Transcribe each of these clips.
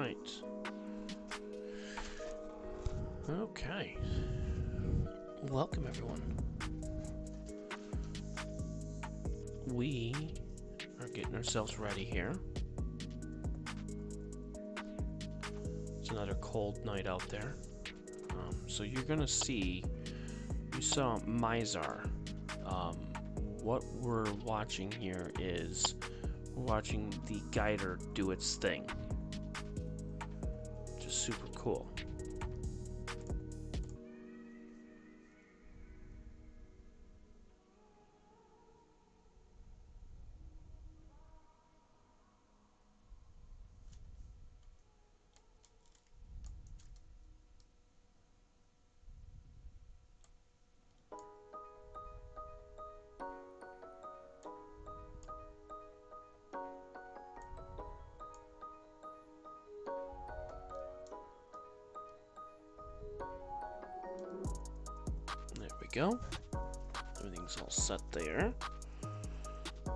right. Okay. Welcome, everyone. We are getting ourselves ready here. It's another cold night out there. So you're gonna see, you saw Mizar. What we're watching here is we're watching the Guider do its thing. Just super cool. There we go. Everything's all set there.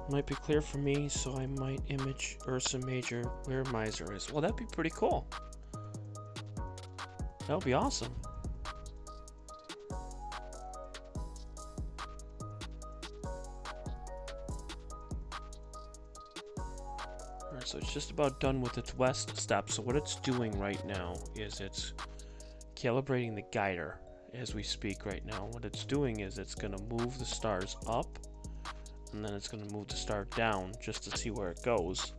Might be clear for me, so I might image Ursa Major where Mizar is. Well, that'd be pretty cool. That would be awesome. Alright, so it's just about done with its west step. So what it's doing right now is it's calibrating the guider as we speak right now. What it's doing is it's going to move the stars up, and then it's going to move the star down just to see where it goes,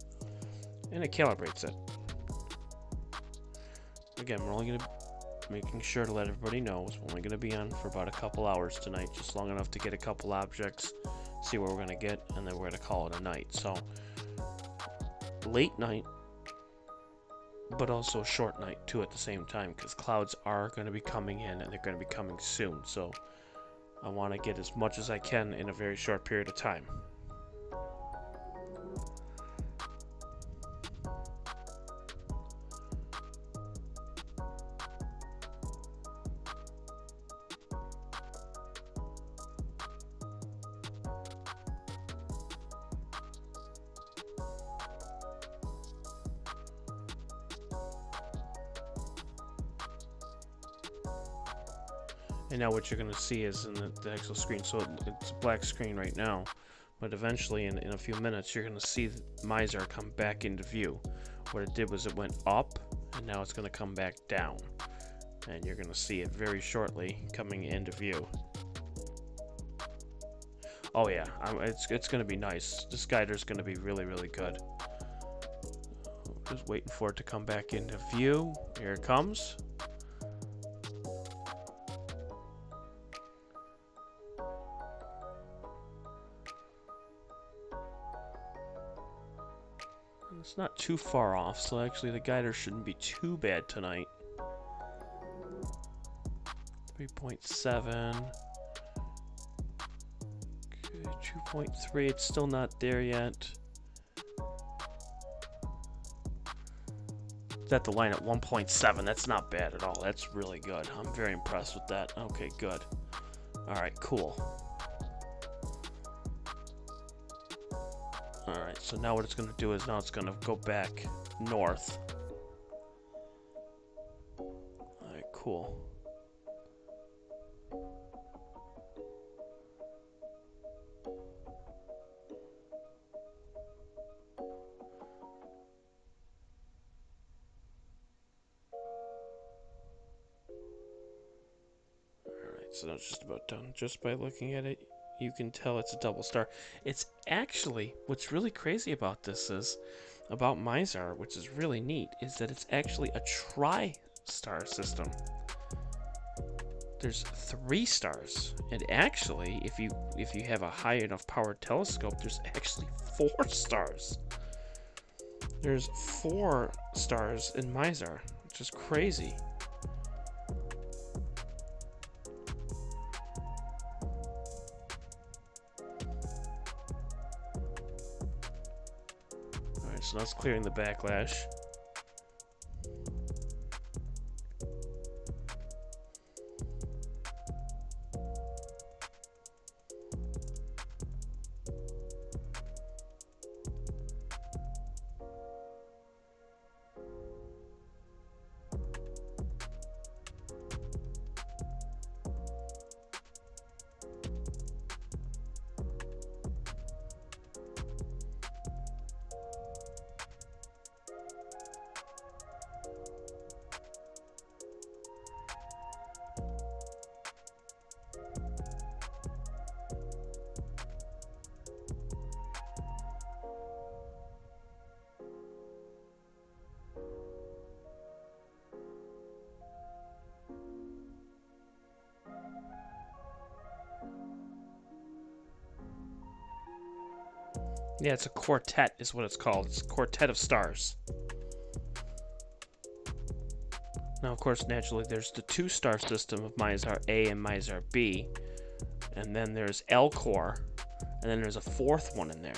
and it calibrates it. Again, we're only going to making sure to let everybody know we're only going to be on for about a couple hours tonight, just long enough to get a couple objects, see what we're going to get, and then we're going to call it a night. So late night, but also a short night too at the same time, because clouds are going to be coming in, and they're going to be coming soon. So I want to get as much as I can in a very short period of time. And now what you're going to see is in the actual screen, so it's a black screen right now, but eventually in a few minutes you're going to see Mizar come back into view. What it did was it went up, and now it's going to come back down. And you're going to see it very shortly coming into view. Oh yeah, it's going to be nice. This Guider's going to be really, really good. Just waiting for it to come back into view. Here it comes. It's not too far off, so actually the Guider shouldn't be too bad tonight. 3.7. Okay, 2.3. It's still not there yet. It's at the line at 1.7. That's not bad at all. That's really good. I'm very impressed with that. Okay, good. Alright, cool. Alright, so now what it's going to do is now it's going to go back north. Alright, cool. Alright, so that's just about done. Just by looking at it, you can tell it's a double star. It's actually, what's really crazy about this is, about Mizar, which is really neat, is that it's actually a tri-star system. There's 3 stars, and actually, if you have a high enough powered telescope, there's actually 4 stars. There's 4 stars in Mizar, which is crazy. So that's clearing the backlash. Yeah, it's a quartet is what it's called. It's a Quartet of Stars. Now, of course, naturally, there's the two-star system of Mizar A and Mizar B. And then there's L-Core. And then there's a fourth one in there.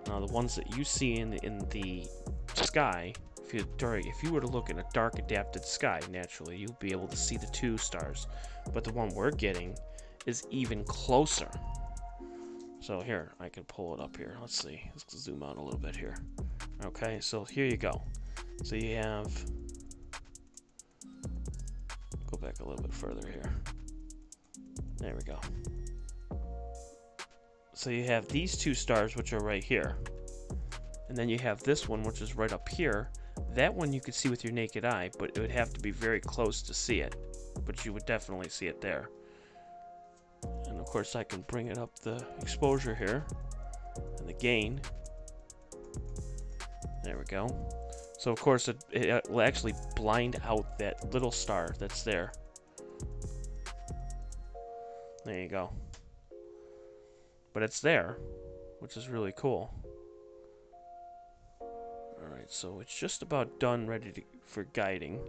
Now, the ones that you see in the sky, if you were to look in a dark adapted sky, naturally, you'll be able to see the two stars. But the one we're getting is even closer. So here, I can pull it up here. Let's see. Let's zoom out a little bit here. Okay, so here you go. So you have... Go back a little bit further here. There we go. So you have these two stars, which are right here. And then you have this one, which is right up here. That one you could see with your naked eye, but it would have to be very close to see it. But you would definitely see it there. And of course I can bring it up the exposure here. And the gain. There we go. So of course it will actually blind out that little star that's there. There you go. But it's there, which is really cool. Alright, so it's just about done, ready for guiding.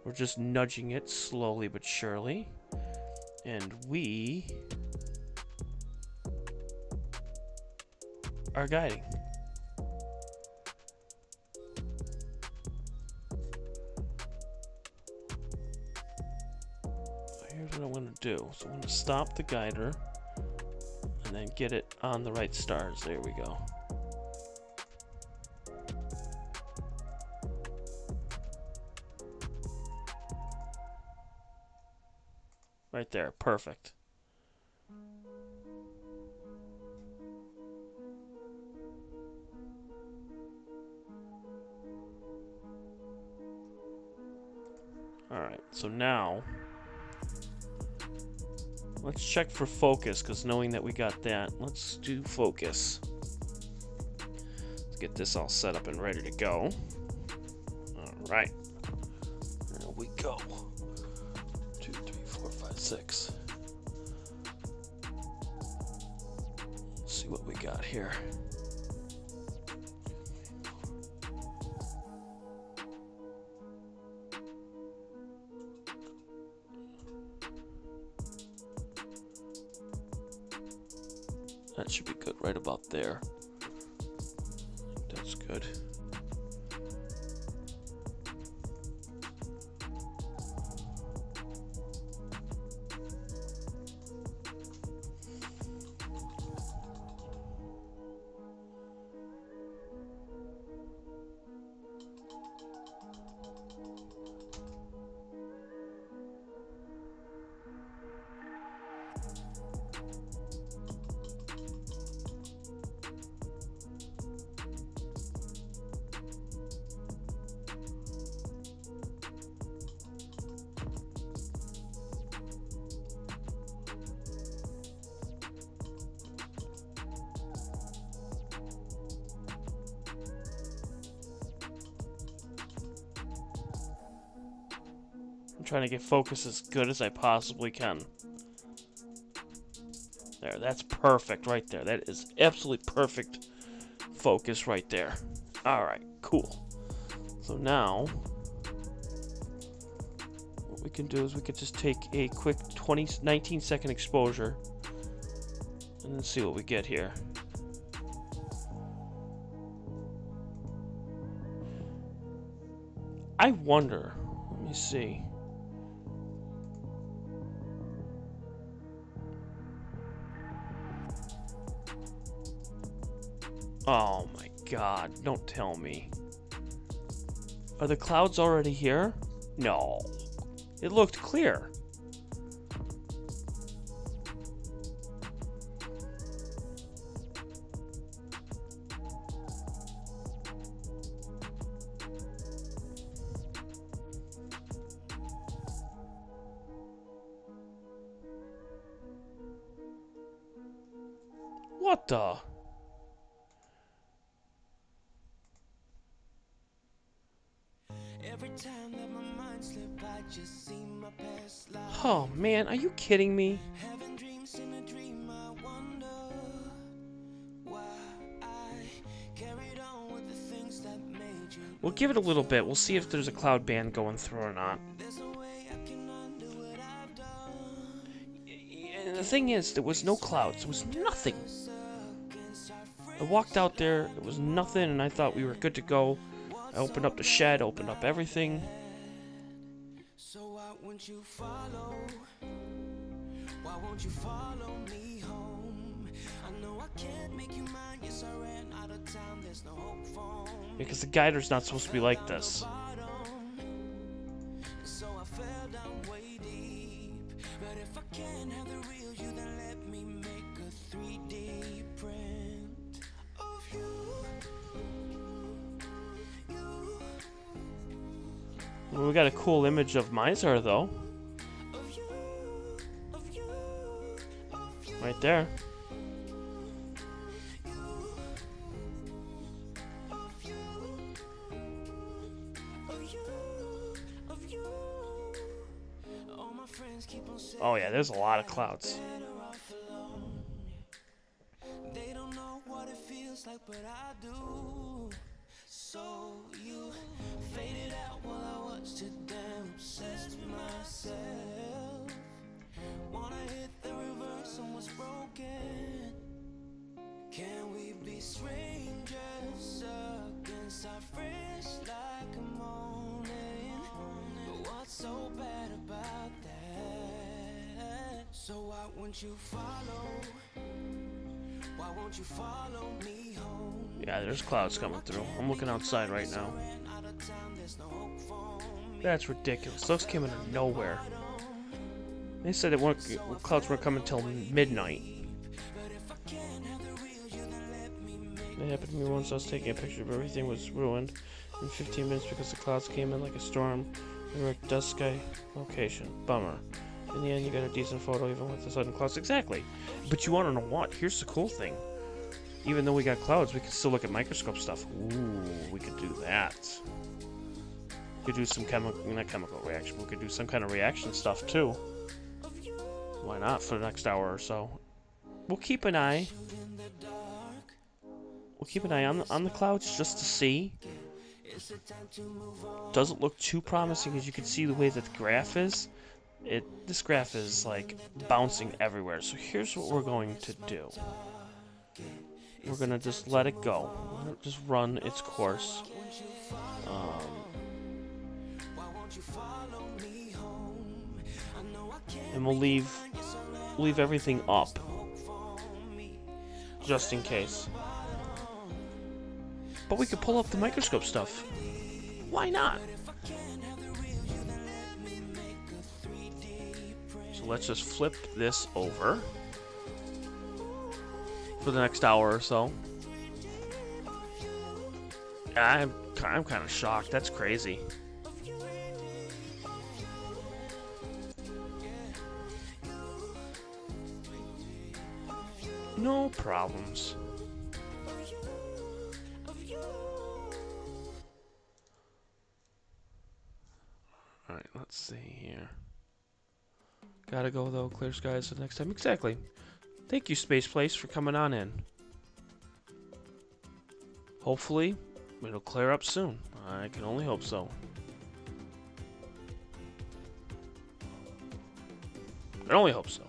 We're just nudging it slowly but surely. And we are guiding. Here's what I'm going to do. So I'm going to stop the guider and then get it on the right stars. There we go. Right there, perfect. Alright, so now let's check for focus, because knowing that we got that, let's do focus. Let's get this all set up and ready to go. Alright. There we go. 2, 3, 4, 5, 6. Let's see what we got here. That should be good right about there. That's good. Trying to get focus as good as I possibly can. There, that's perfect right there. That is absolutely perfect focus right there. Alright, cool. So now, what we can do is we could just take a quick 19-second exposure and then see what we get here. I wonder, let me see. Oh my god, don't tell me. Are the clouds already here? No. It looked clear. What the? Oh man, are you kidding me? We'll give it a little bit. We'll see if there's a cloud band going through or not. And the thing is, there was no clouds. There was nothing. I walked out there. There was nothing, and I thought we were good to go. I opened up the shed, opened up everything. So why won't you follow? Why won't you follow me home? I know I can't make you mine. Yes, I ran out of time. There's no hope for me. Because the Guider's not supposed to be like this. So I fell down way deep. But if I can't have the real you, then let me make a 3D print of you. Well, we got a cool image of Miser, though. Right there. Oh yeah, there's a lot of clouds. They don't know what it feels like, but I do. So you faded out while I watched it down, obsessed with myself. Wanna hit the reverse on what's broken. Can we be strangers against our friends like a morning? But what's so bad about that? So why won't you follow? Why won't you follow me home? Yeah, there's clouds coming through. I'm looking outside right now. That's ridiculous. Those came out of nowhere. They said clouds weren't coming until midnight. It happened to me once. I was taking a picture of everything was ruined in 15 minutes because the clouds came in like a storm. We were at dusk sky location. Bummer. In the end, you got a decent photo even with the sudden clouds. Exactly. But you want to know what? Here's the cool thing. Even though we got clouds, we can still look at microscope stuff. Ooh, we could do that. We could do some not chemical reaction. We could do some kind of reaction stuff too. Why not for the next hour or so? We'll keep an eye. We'll keep an eye on the clouds just to see. Doesn't look too promising, as you can see the way that the graph is. This graph is like bouncing everywhere. So here's what we're going to do. We're gonna just let it go. We're gonna just run its course. And we'll leave everything up, just in case. But we could pull up the microscope stuff. Why not? So let's just flip this over for the next hour or so. I'm kind of shocked. That's crazy. No problems. Alright, let's see here. Gotta go though, clear skies the next time. Exactly. Thank you, Space Place, for coming on in. Hopefully, it'll clear up soon. I can only hope so. I only hope so.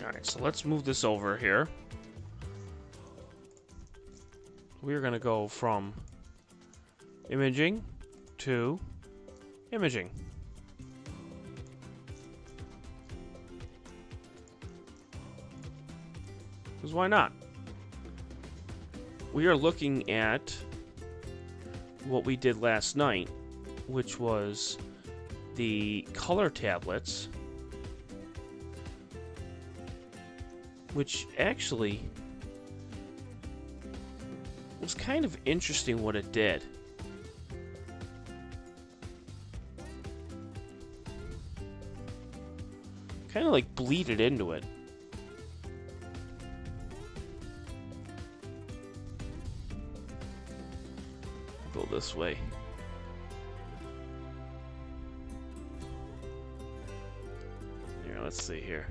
Alright, so let's move this over here. We're going to go from imaging to imaging. Because why not? We are looking at what we did last night, which was the color tablets, which actually was kind of interesting what it did. Kind of like bleeded into it. Go this way. Here, let's see here.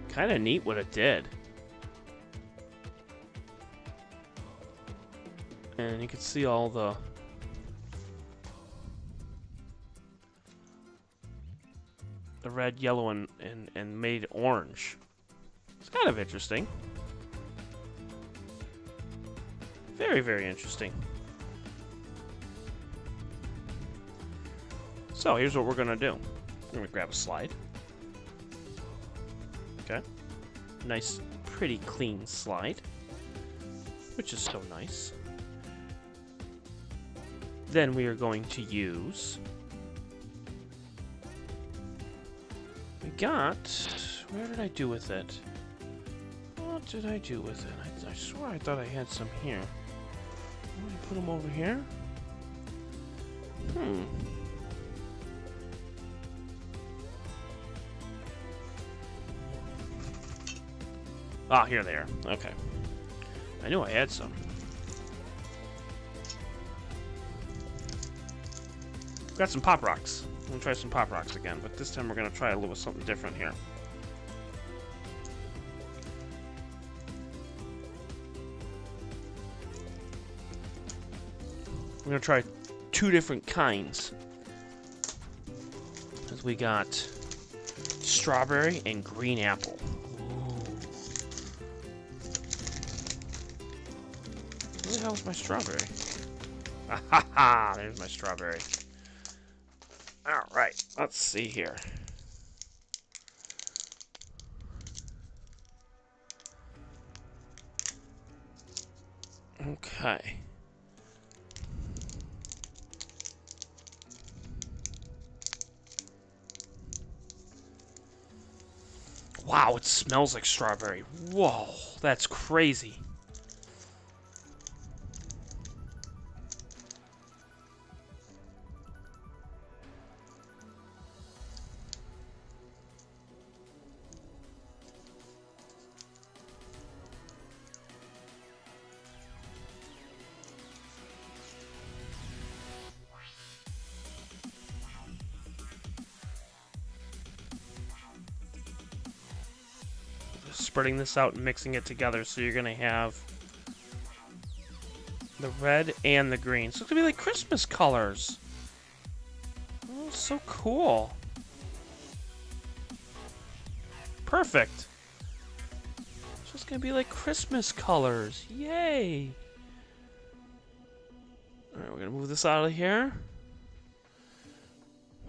Kind of neat what it did. And you can see all the red, yellow, and made orange. It's kind of interesting. Very, very interesting. So here's what we're gonna do. We're gonna grab a slide. Okay. Nice, pretty clean slide, which is so nice. Then we are going to use... We got... Where did I do with it? What did I do with it? I swear I thought I had some here. Let me put them over here. Ah, here they are. Okay. I knew I had some. Got some Pop Rocks. I'm gonna try some Pop Rocks again, but this time we're gonna try a little something different here. We're gonna try two different kinds. As we got strawberry and green apple. Where the hell is my strawberry? Ah ha ha! There's my strawberry. Alright, let's see here. Okay. Wow, it smells like strawberry. Whoa, that's crazy. Spreading this out and mixing it together, so you're gonna have the red and the green. So it's gonna be like Christmas colors. Oh, so cool. Perfect. So it's gonna be like Christmas colors. Yay! Alright, we're gonna move this out of here.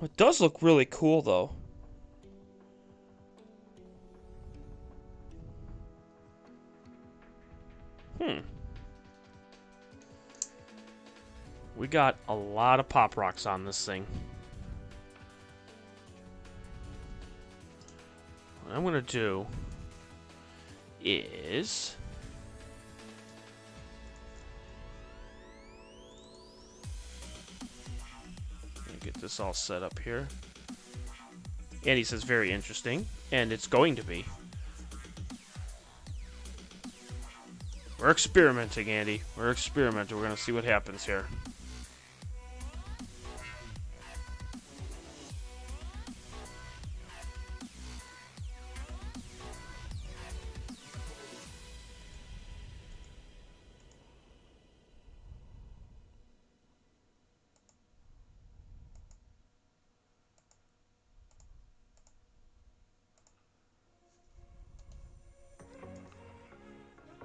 It does look really cool, though. We got a lot of Pop Rocks on this thing. What I'm gonna do is get this all set up here. Andy says very interesting, and it's going to be. We're experimenting, Andy. We're experimenting. We're gonna see what happens here.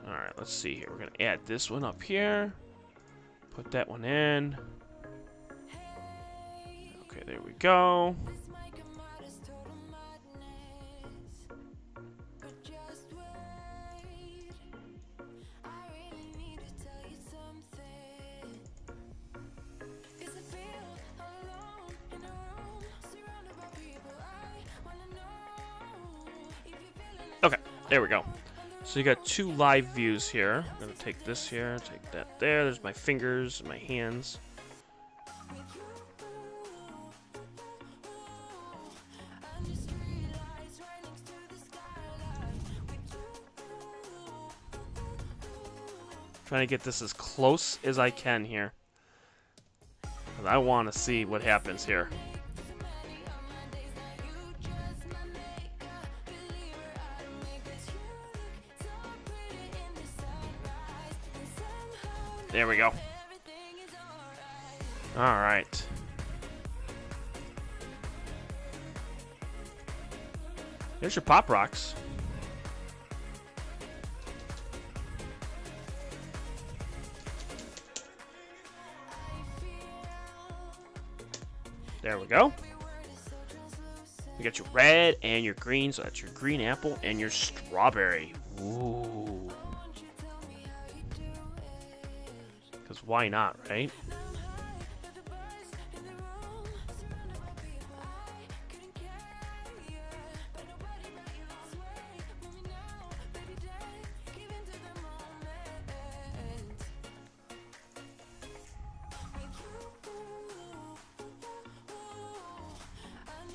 Alright, let's see here. We're going to add this one up here. Put that one in. There we go. Okay, there we go. So you got 2 live views here. I'm gonna take this here, take that there. There's my fingers, my hands. Trying to get this as close as I can here. 'Cause I want to see what happens here. There we go. Alright. There's your pop rocks. There we go. You got your red and your green, so that's your green apple and your strawberry. Ooh. Because why not, right?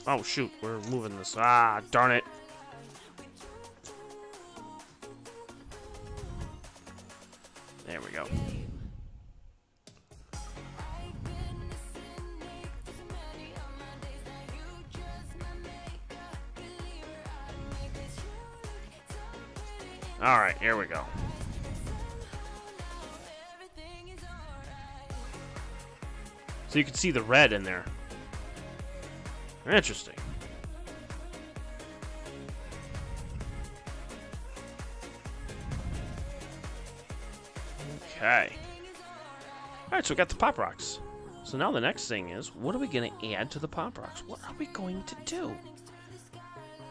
Oh shoot, we're moving this. Ah, darn it. There we go. Alright, here we go. So you can see the red in there. Interesting. Okay. Alright, so we got the pop rocks. So now the next thing is, what are we going to add to the pop rocks? What are we going to do?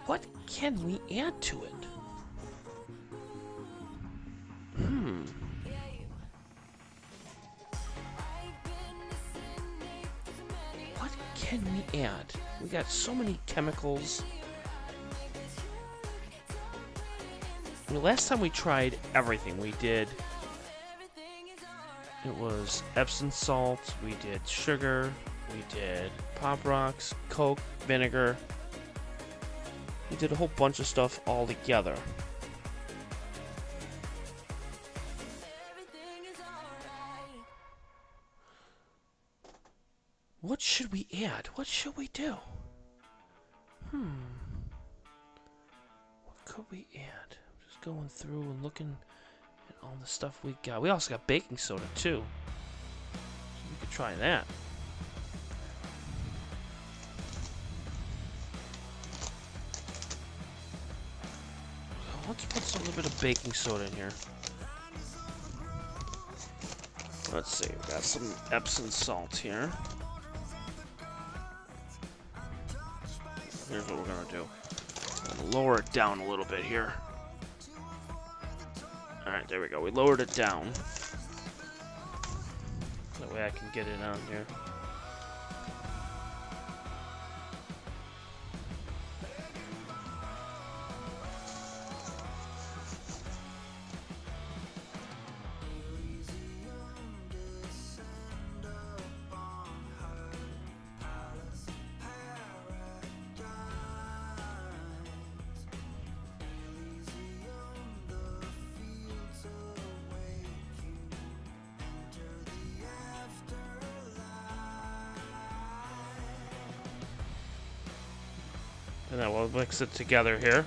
What can we add to it? What can we add? We got so many chemicals. I mean, last time we tried everything, we did... It was Epsom salt, we did sugar, we did pop rocks, Coke, vinegar. We did a whole bunch of stuff all together. What should we add? What should we do? What could we add? I'm just going through and looking at all the stuff we got. We also got baking soda too. So we could try that. Let's put a little bit of baking soda in here. Let's see, we got some Epsom salt here. Here's what we're gonna do. I'm gonna lower it down a little bit here. Alright, there we go. We lowered it down. That way I can get it on here. And then we'll mix it together here.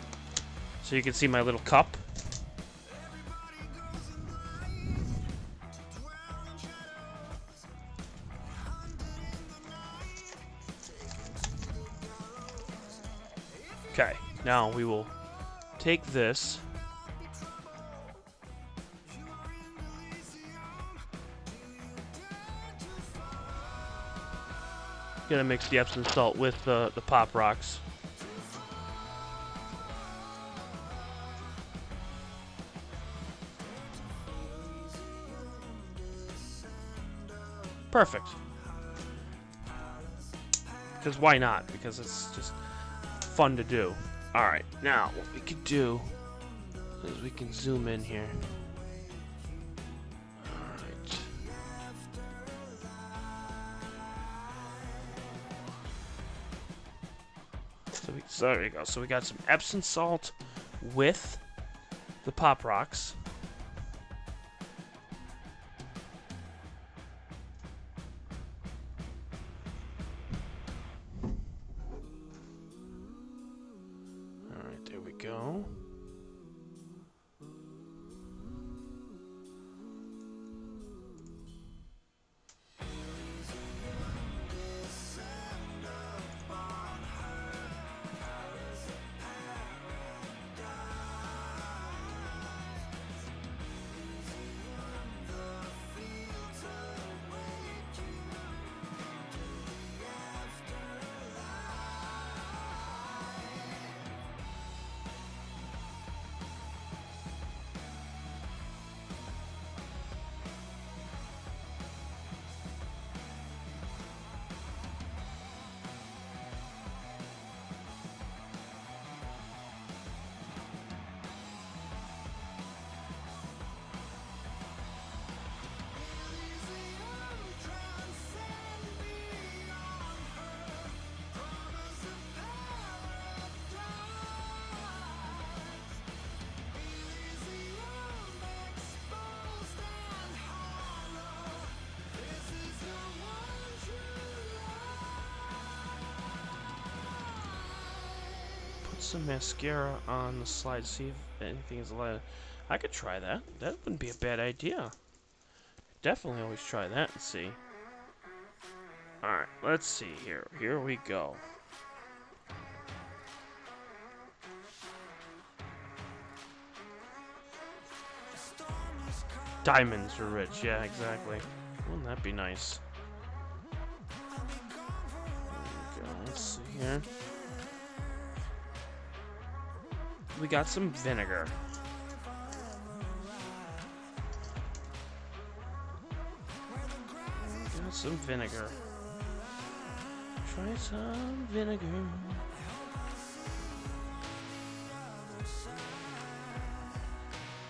So you can see my little cup. Okay, now we will take this. Gonna mix the Epsom salt with the pop rocks. Perfect. Because why not? Because it's just fun to do. Alright, now what we could do is we can zoom in here. Alright. So there you go. So we got some Epsom salt with the pop rocks. Alright, there we go. Some mascara on the slide, see if anything is allowed. I could try that. That wouldn't be a bad idea. Definitely always try that and see. Alright, let's see here. Here we go. Diamonds are rich. Yeah, exactly. Wouldn't that be nice? There we go. Let's see here. We got some vinegar. Got some vinegar. Try some vinegar.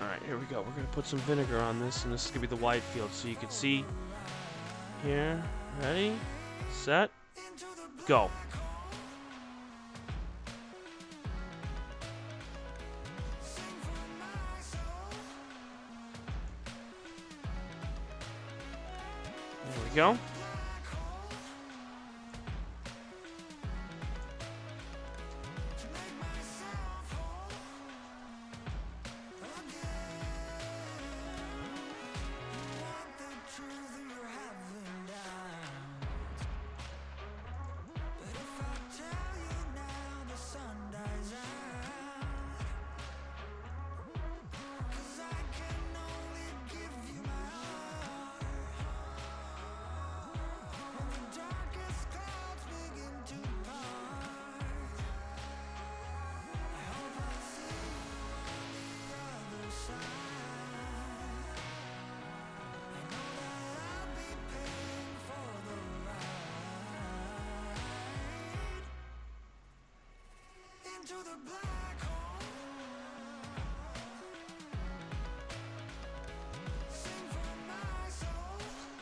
Alright, here we go. We're gonna put some vinegar on this, and this is gonna be the wide field so you can see here. Ready? Set. Go. There we go.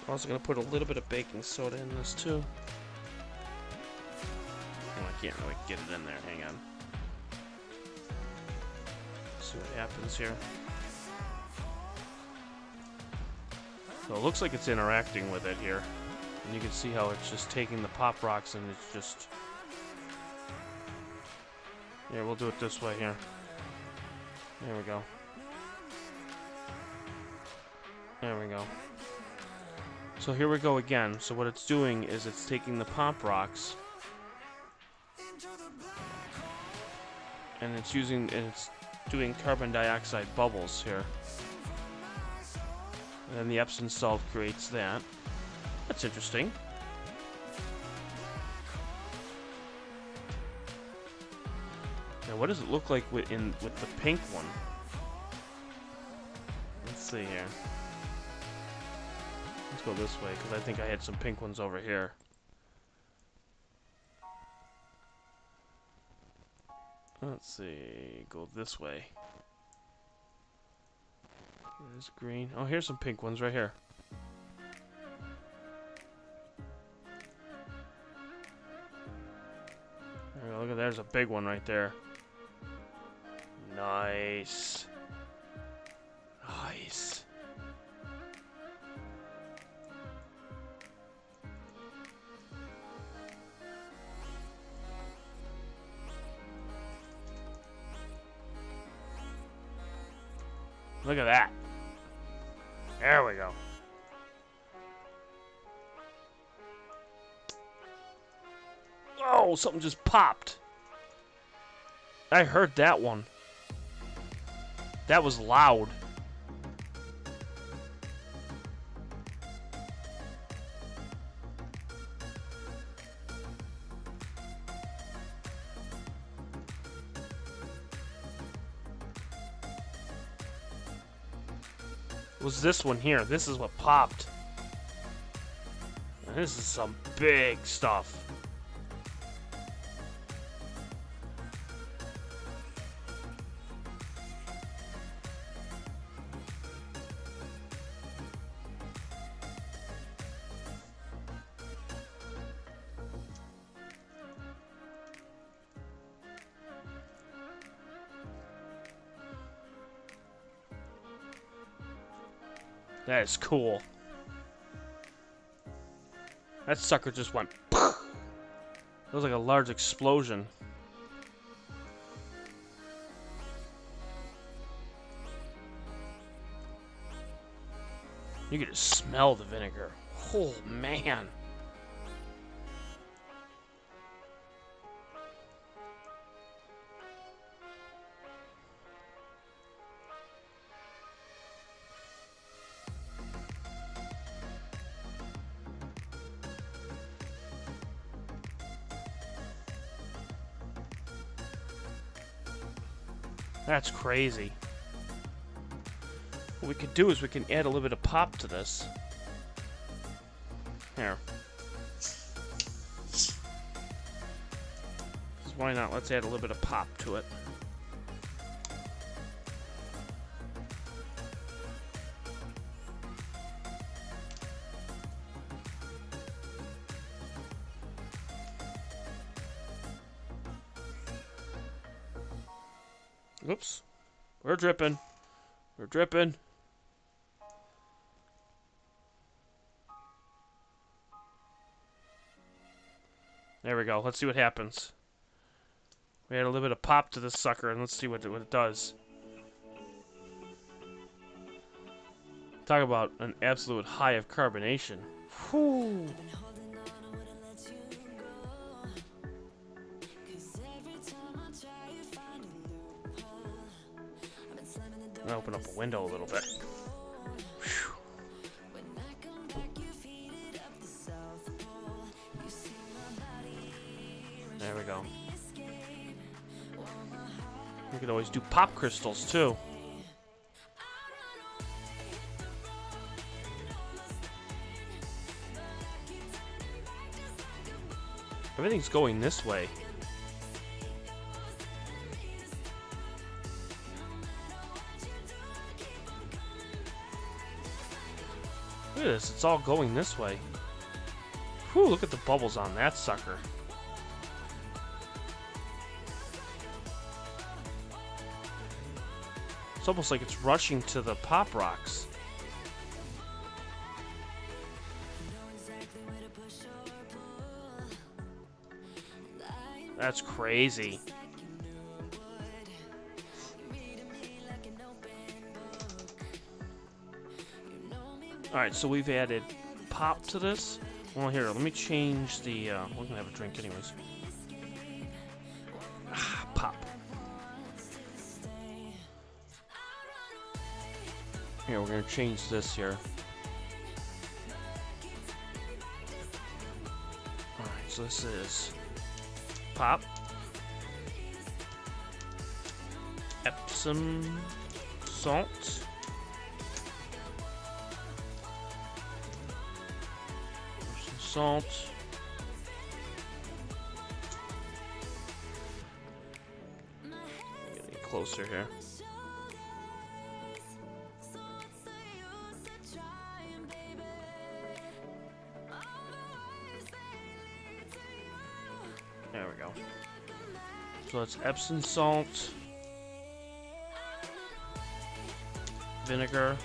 I'm also going to put a little bit of baking soda in this too. Oh, I can't really get it in there. Hang on. See what happens here. So it looks like it's interacting with it here. And you can see how it's just taking the pop rocks and it's just... Here, we'll do it this way here. There we go. There we go. So here we go again. So what it's doing is it's taking the pop rocks and it's doing carbon dioxide bubbles here. And then the Epsom salt creates that. That's interesting. Now, what does it look like with the pink one? Let's see here. Let's go this way, because I think I had some pink ones over here. Let's see. Go this way. There's green. Oh, here's some pink ones right here. There we go. Look at there's a big one right there. Nice. Nice. Look at that. There we go. Oh, something just popped. I heard that one. That was loud. It was this one here. This is what popped. This is some big stuff. That is cool. That sucker just went. It was like a large explosion. You could just smell the vinegar. Oh, man. That's crazy. What we could do is we can add a little bit of pop to this. Here. Why not? Let's add a little bit of pop to it. Oops. We're dripping. We're dripping. There we go. Let's see what happens. We add a little bit of pop to this sucker, and let's see what it does. Talk about an absolute high of carbonation. Whew. I'm gonna open up a window a little bit. Whew. There we go. We could always do pop crystals too. Everything's going this way. Look at this, it's all going this way. Whew, look at the bubbles on that sucker. It's almost like it's rushing to the pop rocks. That's crazy. Alright, so we've added pop to this. Well, here, let me change the... we're gonna have a drink anyways. Pop. Here, we're gonna change this here. Alright, so this is pop. some salt. Some salt. Getting closer here. There we go. So it's Epsom salt, vinegar.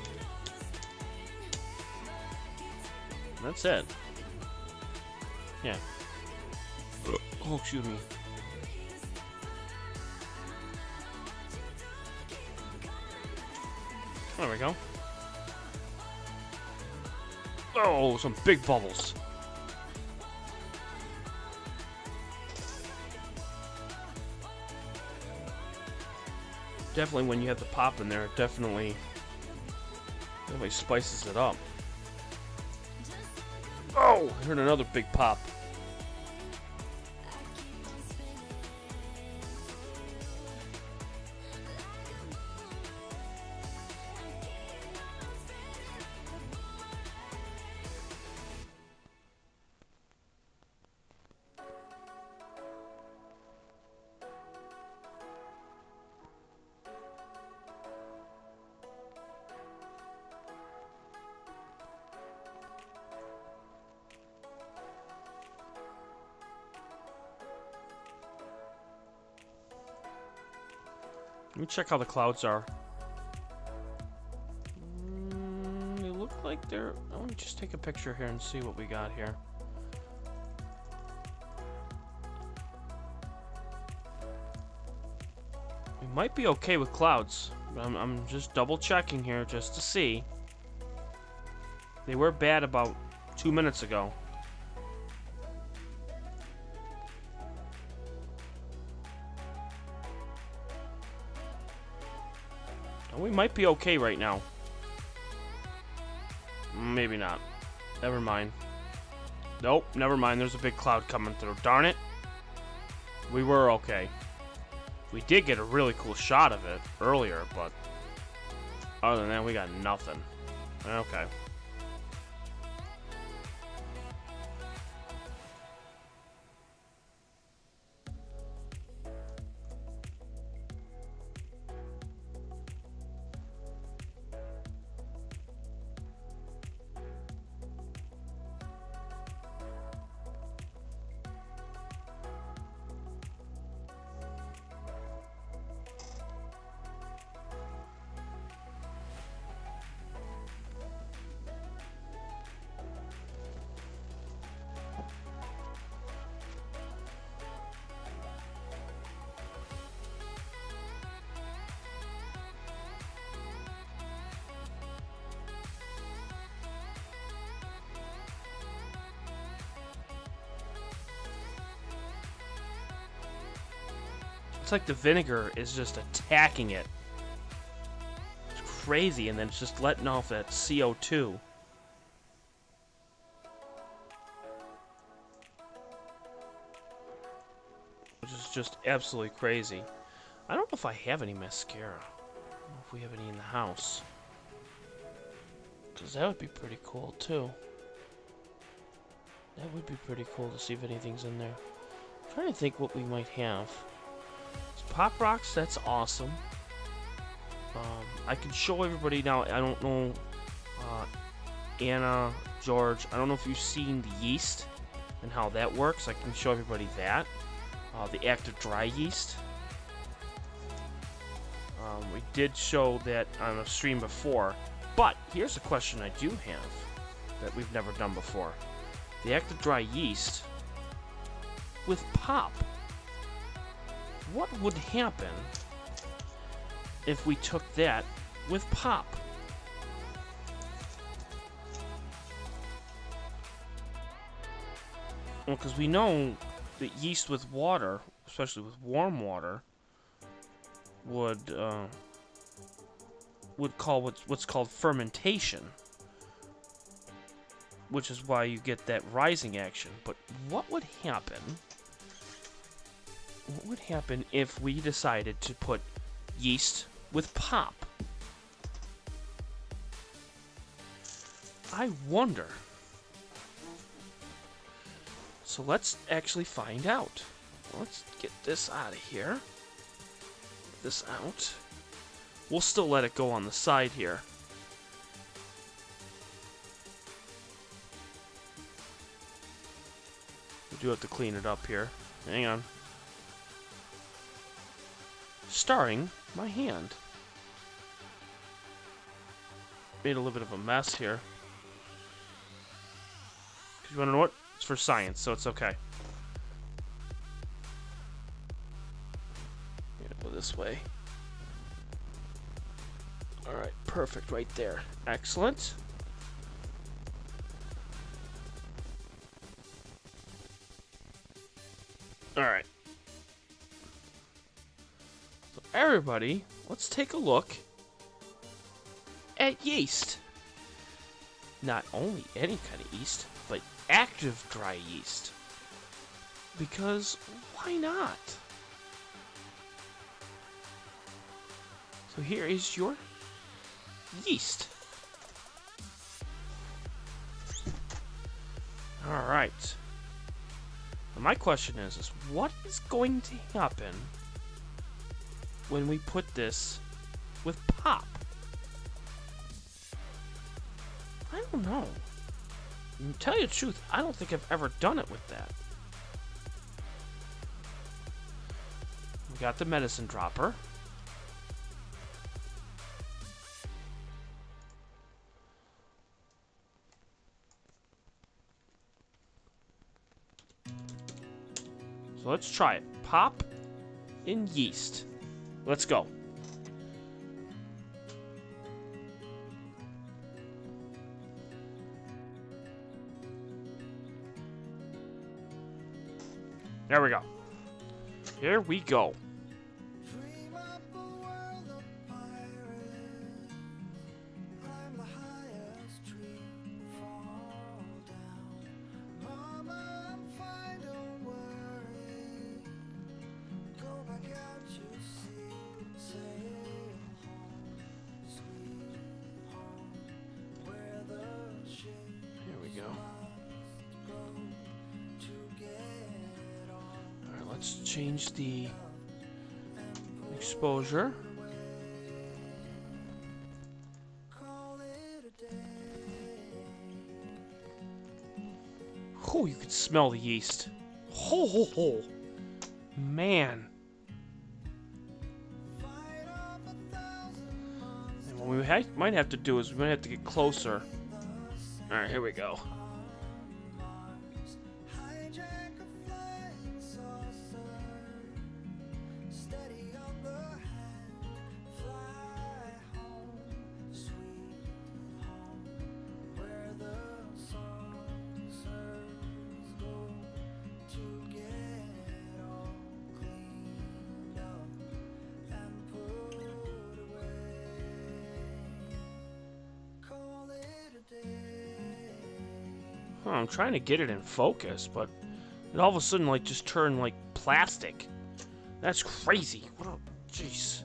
That's it. Yeah. Oh, excuse me. There we go. Oh, some big bubbles. Definitely when you have the pop in there, it definitely spices it up. Oh, I heard another big pop. Let me check how the clouds are. They look like they're... Let me just take a picture here and see what we got here. We might be okay with clouds. I'm just double checking here just to see. They were bad about 2 minutes ago. We might be okay right now. Maybe not. Never mind. Nope, never mind. There's a big cloud coming through. Darn it. We were okay. We did get a really cool shot of it earlier, but other than that, we got nothing. Okay. It's like the vinegar is just attacking it. It's crazy, and then it's just letting off that CO2. Which is just absolutely crazy. I don't know if I have any mascara. I don't know if we have any in the house. Because that would be pretty cool, too. That would be pretty cool to see if anything's in there. I'm trying to think what we might have. Pop rocks, that's awesome. I can show everybody now. I don't know, Anna, George, I don't know if you've seen the yeast and how that works. I can show everybody that. The active dry yeast. We did show that on a stream before. But here's a question I do have that we've never done before. The active dry yeast with pop. What would happen if we took that with pop? Well, because we know that yeast with water, especially with warm water, would call what's called fermentation, which is why you get that rising action. But what would happen? What would happen if we decided to put yeast with pop? I wonder. So let's actually find out. Let's get this out of here. Get this out. We'll still let it go on the side here. We do have to clean it up here. Hang on. Starring my hand. Made a little bit of a mess here. You wanna know what? It's for science, so it's okay. Go this way. Alright, perfect right there. Excellent. Alright. So everybody, let's take a look at yeast. Not only any kind of yeast, but active dry yeast. Because why not? So here is your yeast. Alright. My question is what is going to happen when we put this with pop? I don't know. To tell you the truth, I don't think I've ever done it with that. We got the medicine dropper. So let's try it. Pop in yeast. Let's go. There we go. Here we go. Dream up a world of pirates. Climb the highest tree. Fall down. Mama, I'm fine, don't worry. Go back out, you see. Sail home, sweet home. Where the ship Here we go. must go to get on. Alright, let's change the exposure. Call it a day. Oh, you can smell the yeast. Ho ho ho. Man. Fight off 1,000 months. And what we might have to do is we might have to get closer. Alright, here we go. Hijack a flying saucer. Steady on the hand. Fly home, sweet home. Where the saucers go to get all cleaned up and put away. Call it a day. Huh, I'm trying to get it in focus, but it all of a sudden like just turned like plastic. That's crazy. What a jeez.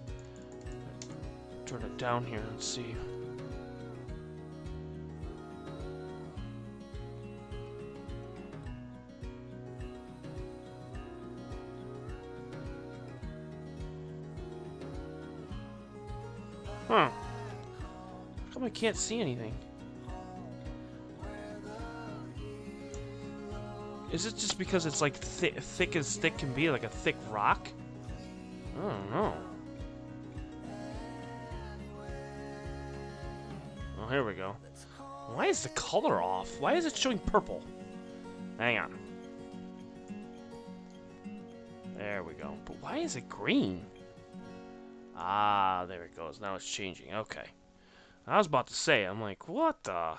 Turn it down here and see. Huh. How come I can't see anything? Is it just because it's like thick as thick can be, like a thick rock? I don't know. Oh, here we go. Why is the color off? Why is it showing purple? Hang on. There we go. But why is it green? Ah, there it goes. Now it's changing. Okay. I was about to say, I'm like, what the?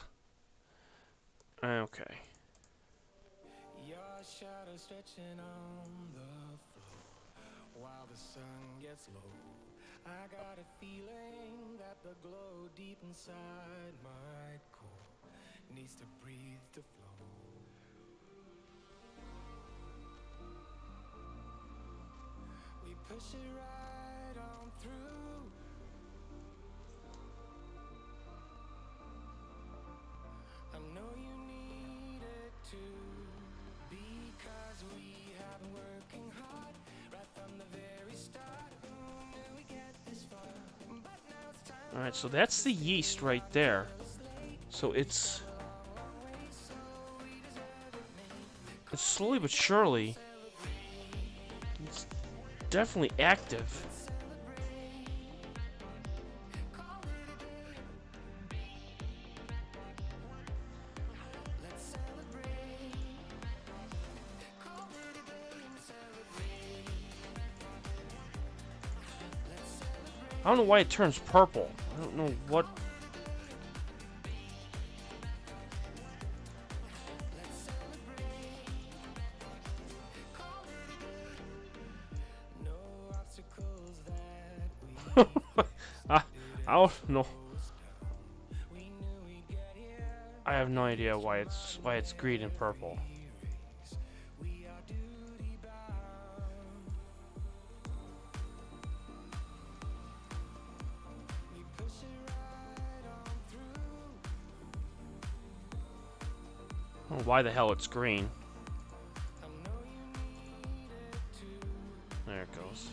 Okay. Your shadow stretching on the floor while the sun gets low. I got a feeling that the glow deep inside my core needs to breathe to flow. We push it right on through. Alright, so that's the yeast right there. So it's slowly but surely, it's definitely active. I don't know why it turns purple. I don't know what. I don't know. I have no idea why it's green and purple. I don't know why the hell it's green. There it goes.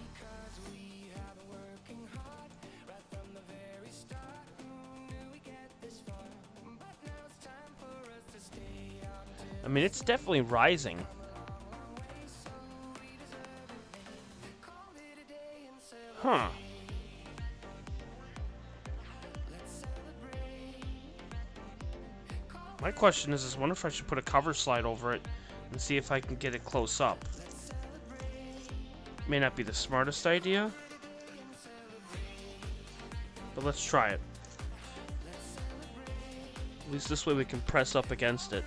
I mean, it's definitely rising. Huh. My question is, I wonder if I should put a cover slide over it and see if I can get it close up. May not be the smartest idea, but let's try it. At least this way we can press up against it.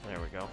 There we go.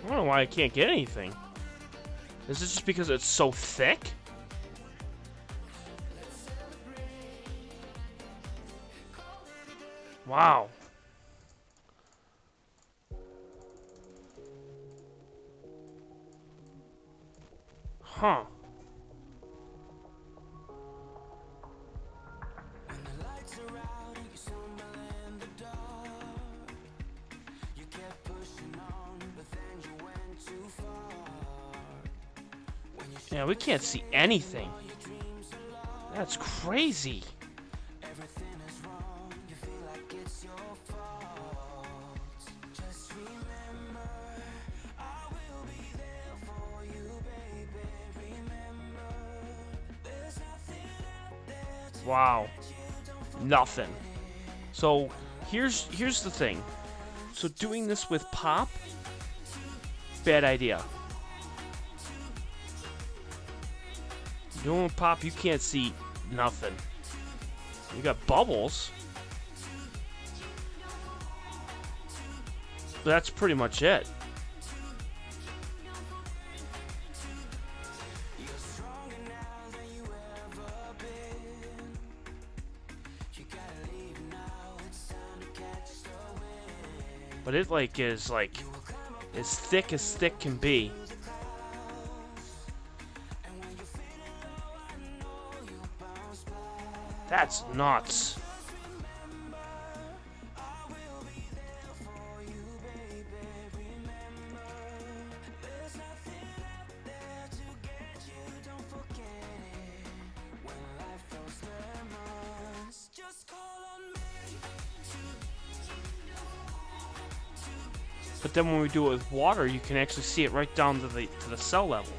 I don't know why I can't get anything. Is this just because it's so thick? Wow. Huh. Yeah, we can't see anything. That's crazy. Wow. Nothing. So here's the thing. So doing this with pop, bad idea. Doing with pop, you can't see nothing. You got bubbles. But that's pretty much it. But it is as thick can be. That's nuts. But then when we do it with water, you can actually see it right down to the cell level.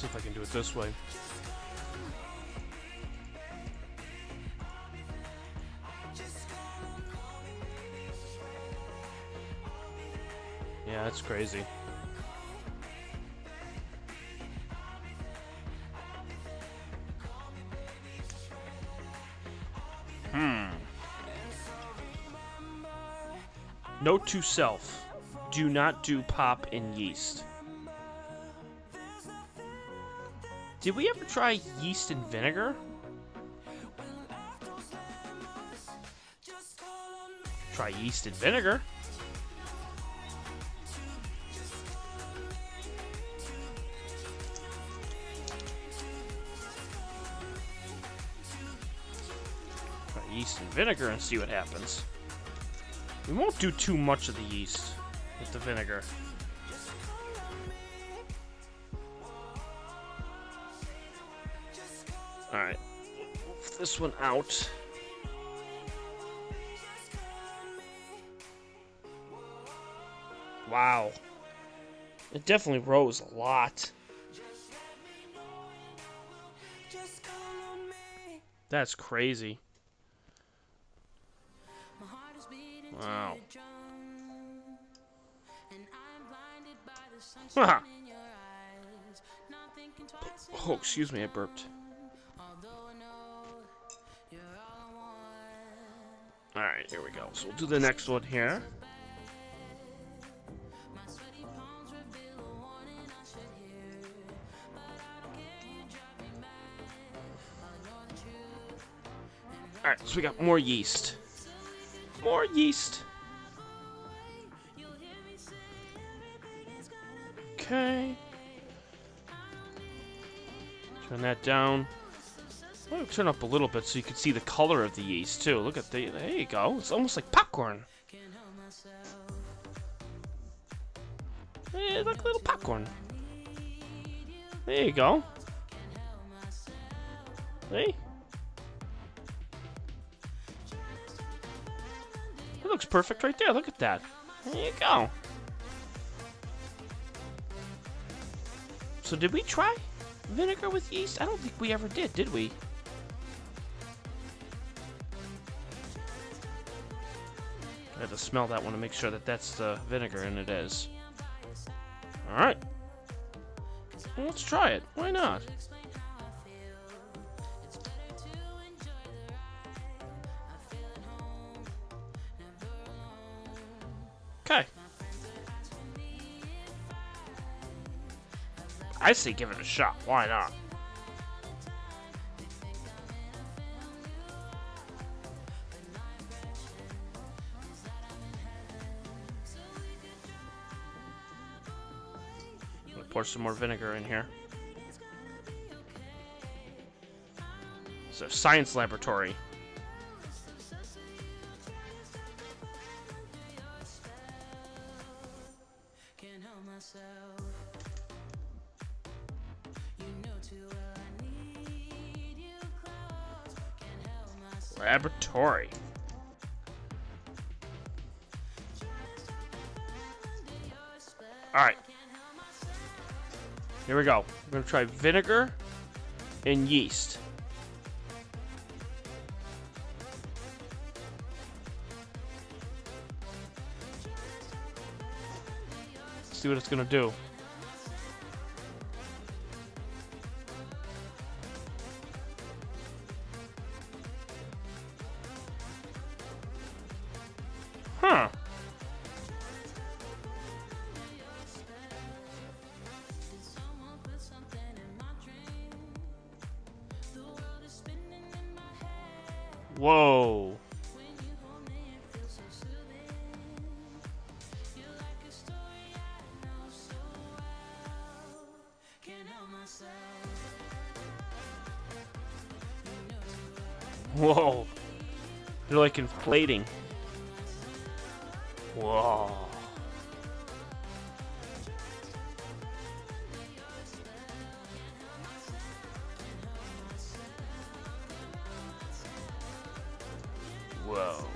See if I can do it this way. Yeah, that's crazy. Note to self: do not do pop in yeast. Did we ever try yeast and vinegar? Try yeast and vinegar. Try yeast and vinegar and see what happens. We won't do too much of the yeast with the vinegar. Alright, move this one out. Wow. It definitely rose a lot. That's crazy. Wow. Haha. Oh, excuse me, I burped. Alright, here we go. So we'll do the next one here. Alright, so we got more yeast. More yeast. Okay. Turn that down. I'll turn up a little bit so you can see the color of the yeast too. Look at the, there you go. It's almost like popcorn. Hey, like little popcorn. There you go. Hey. It looks perfect right there. Look at that. There you go. So did we try vinegar with yeast? I don't think we ever did we? I had to smell that one to make sure that that's the vinegar, and it is. Alright. Well, let's try it. Why not? Okay. I say give it a shot. Why not? I'm gonna pour some more vinegar in here. It's a science laboratory. Laboratory. Alright. Here we go. We're going to try vinegar and yeast. See what it's going to do. Huh. Whoa. Whoa. They're like inflating. Whoa. Whoa.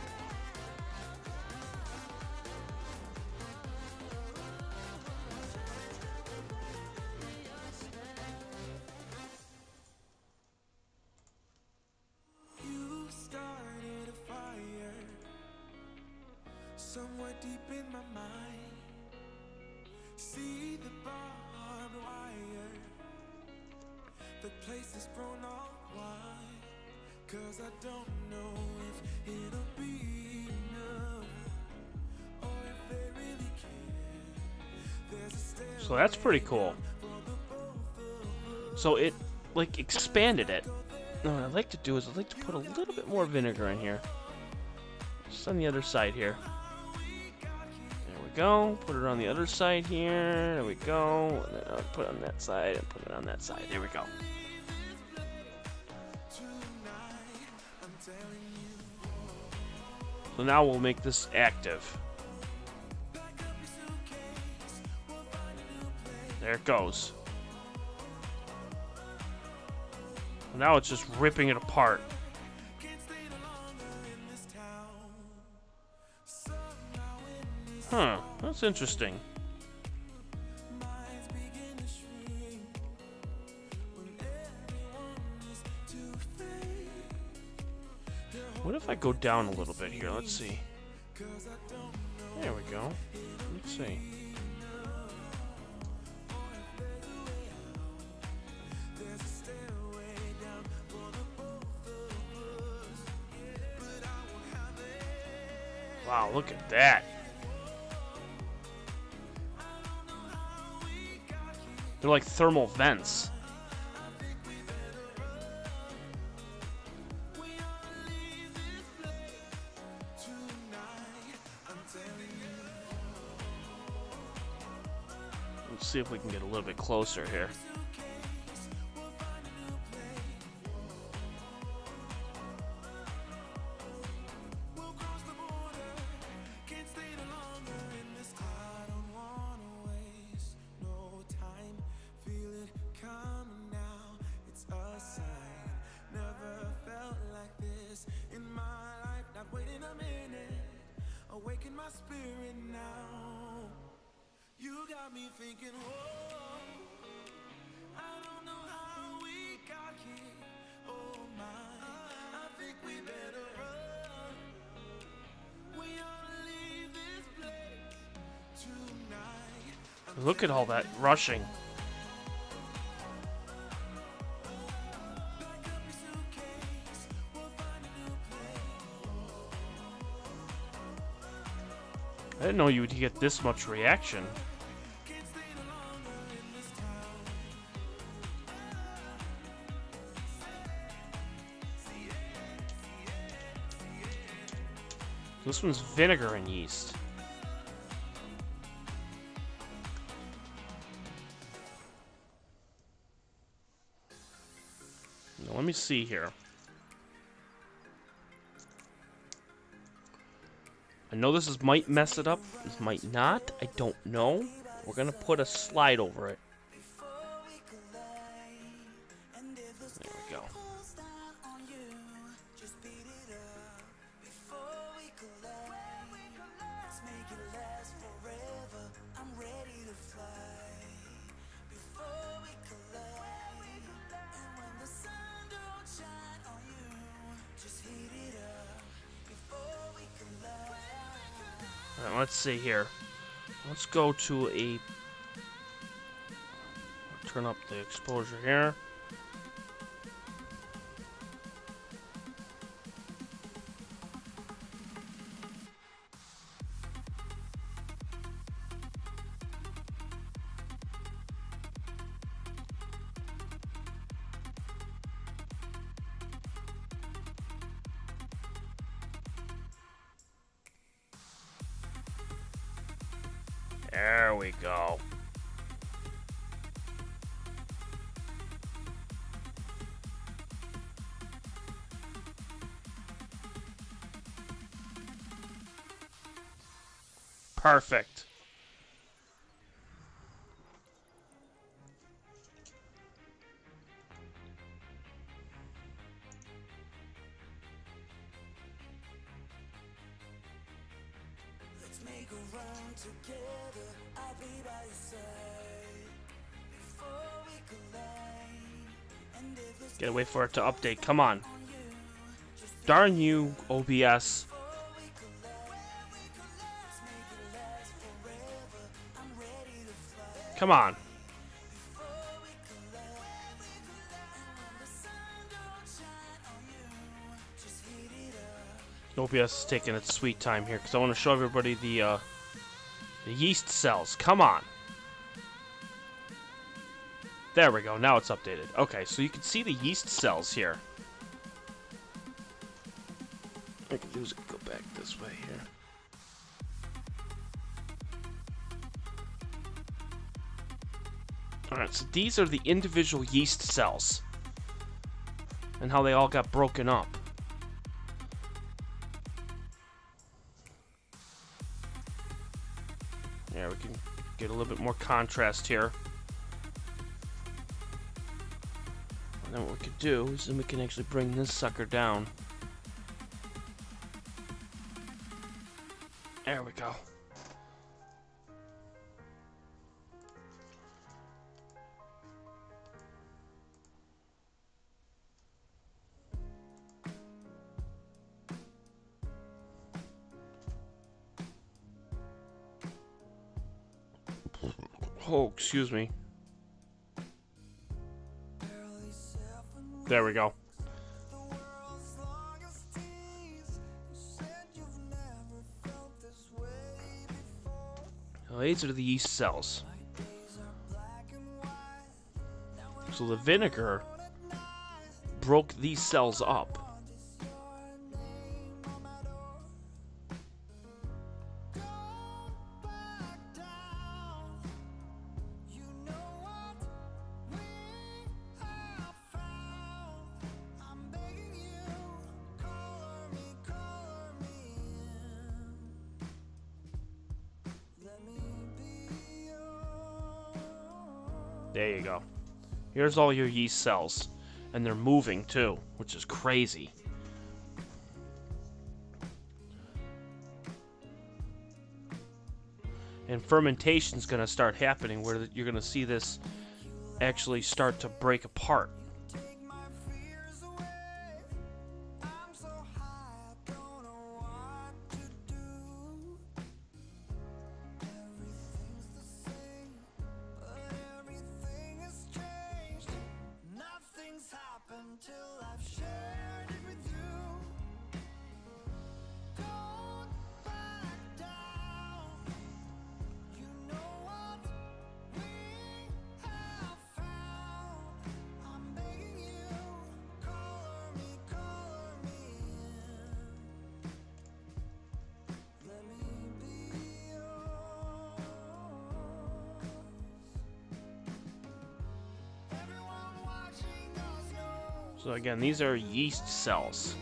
deep in my mind. See the barbed wire. The place is grown all wide. 'Cause I don't know if it'll be enough, or if they really care. There's a stairway. So that's pretty cool. So it, like, expanded it. Now what I'd like to do is I'd like to put a little bit more vinegar in here. Just on the other side here. There we go. Put it on the other side here. There we go. And then I'll put it on that side and put it on that side. There we go. So now we'll make this active. There it goes. Now it's just ripping it apart. Huh, that's interesting. What if I go down a little bit here? Let's see. There we go. Let's see. Wow, look at that. They're like thermal vents. Let's see if we can get a little bit closer here. Awaken my spirit now. You got me thinking, whoa, I don't know how we got here. Oh my, I think we better run. We ought to leave this place tonight. Look at all that rushing. I didn't know you would get this much reaction. This one's vinegar and yeast. Now let me see here. I know this might mess it up. This might not. I don't know. We're gonna put a slide over it. There we go. Alright, let's see here. Let's go to a... Turn up the exposure here. There we go. Perfect. Let's make a run together. I'll be by your side before we collide. And if it's Gotta wait for it to update. Come on. Darn you, OBS. Come on. OBS is taking its sweet time here because I want to show everybody the yeast cells. Come on. There we go. Now it's updated. Okay, so you can see the yeast cells here. What I can do is go back this way here. Alright, so these are the individual yeast cells. And how they all got broken up. Yeah, we can get a little bit more contrast here. And then what we could do is then we can actually bring this sucker down. There we go. Oh, excuse me. There we go. Well, these are the yeast cells. So the vinegar broke these cells up. There you go. Here's all your yeast cells. And they're moving too, which is crazy. And fermentation's going to start happening where you're going to see this actually start to break apart. So again, these are yeast cells.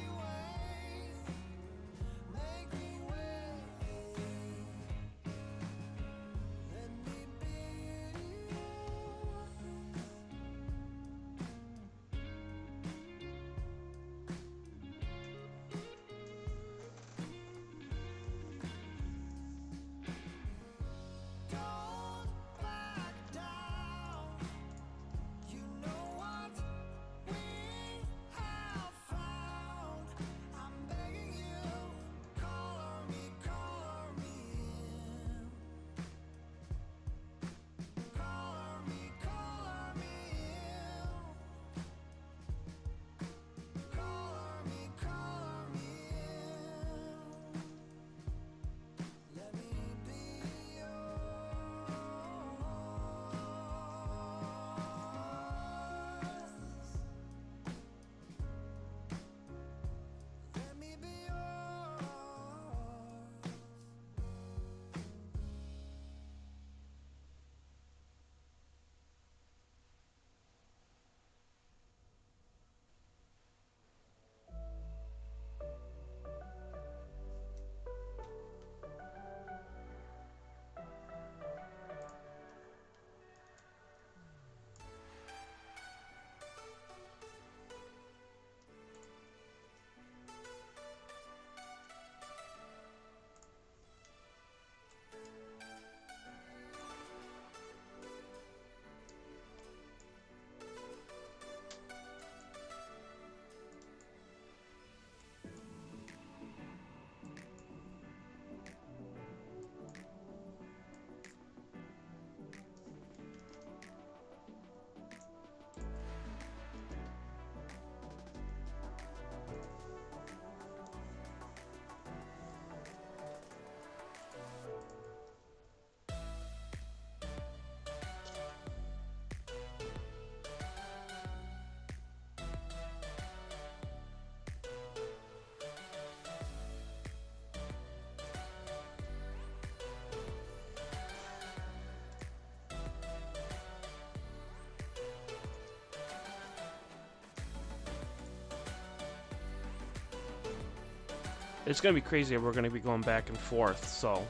It's gonna be crazy if we're gonna be going back and forth, so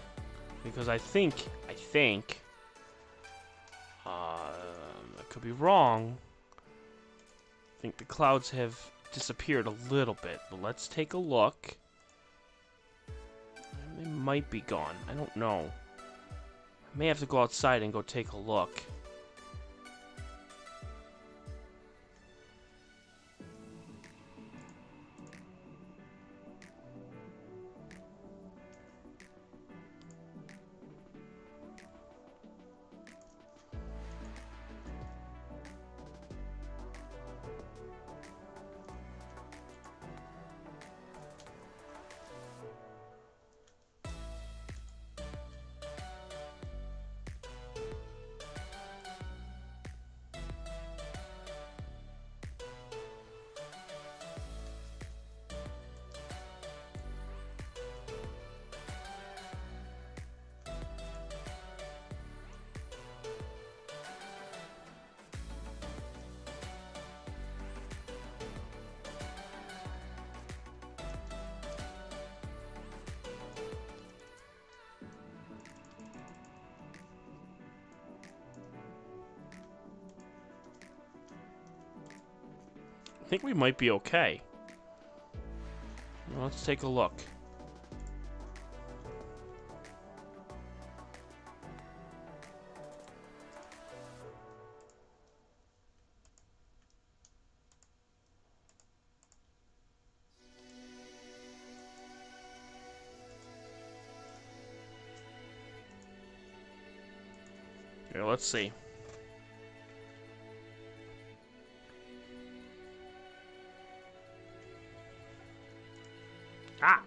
because I think I could be wrong. I think the clouds have disappeared a little bit, but let's take a look. They might be gone. I don't know. I may have to go outside and go take a look. I think we might be okay. Well, let's take a look. Here, let's see. Ah!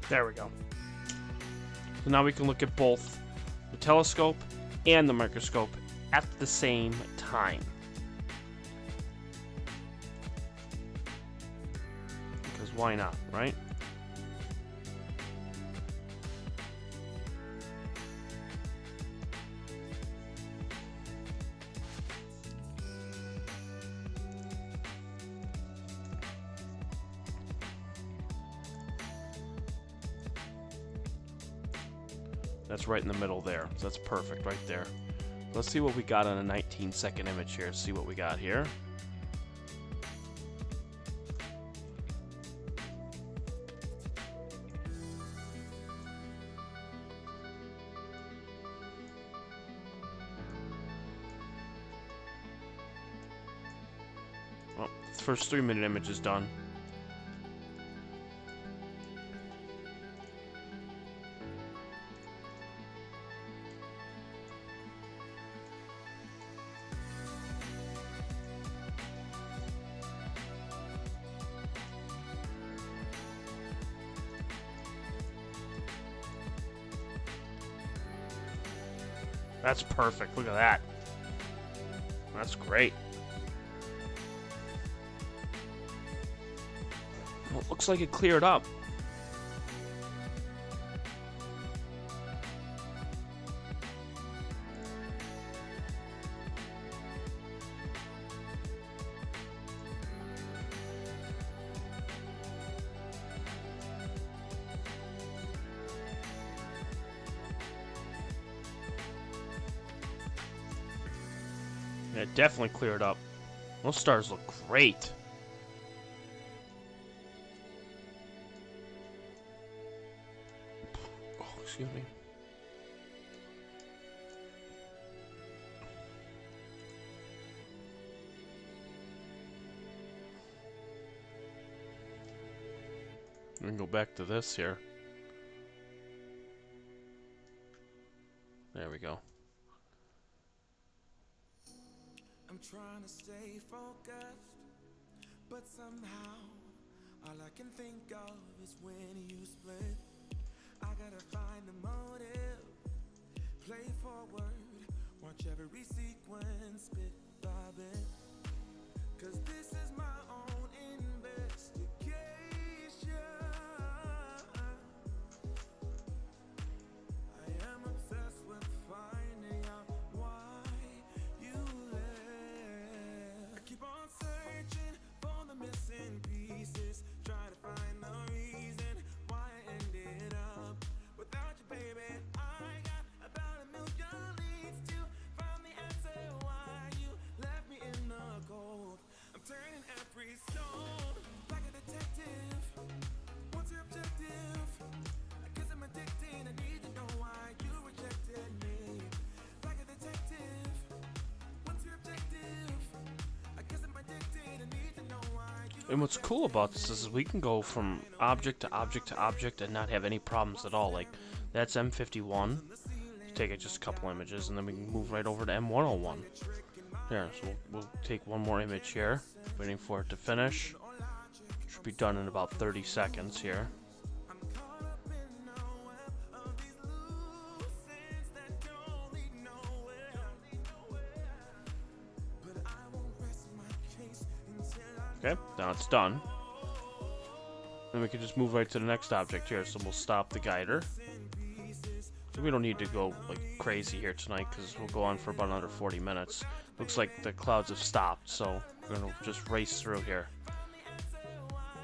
There we go. So now we can look at both the telescope and the microscope at the same time. Because why not, right? That's right in the middle there. So that's perfect right there. Let's see what we got on a 19-second image here. See what we got here. Well, the first 3-minute image is done. That's perfect. Look at that. That's great. Well, it looks like it cleared up. Yeah, it definitely cleared up. Those stars look great. Oh, excuse me. We can go back to this here. There we go. I'm trying to stay focused, but somehow all I can think of is when you split. I gotta find the motive, play forward, watch every sequence bit by bit, 'cause this is my own investigation. I am obsessed with finding out why you left. I keep on searching for the missing pieces, try to find the reason why I ended up without you, baby. I got about a million leads to find the answer why you left me in the cold. I'm turning every stone like a detective. What's your objective? I guess I'm addicted. I need to know why you rejected me. Like a detective. What's your objective? I guess I'm addicted. I need to know why you. And what's cool about this is we can go from object to object to object and not have any problems at all. Like, that's M51. Take it just a couple images, and then we can move right over to M101. Here, so we'll take one more image here. Waiting for it to finish. Should be done in about 30 seconds here. Okay, now it's done. Then we can just move right to the next object here. So we'll stop the guider. We don't need to go like crazy here tonight because we'll go on for about another 40 minutes. Looks like the clouds have stopped, so we're gonna just race through here.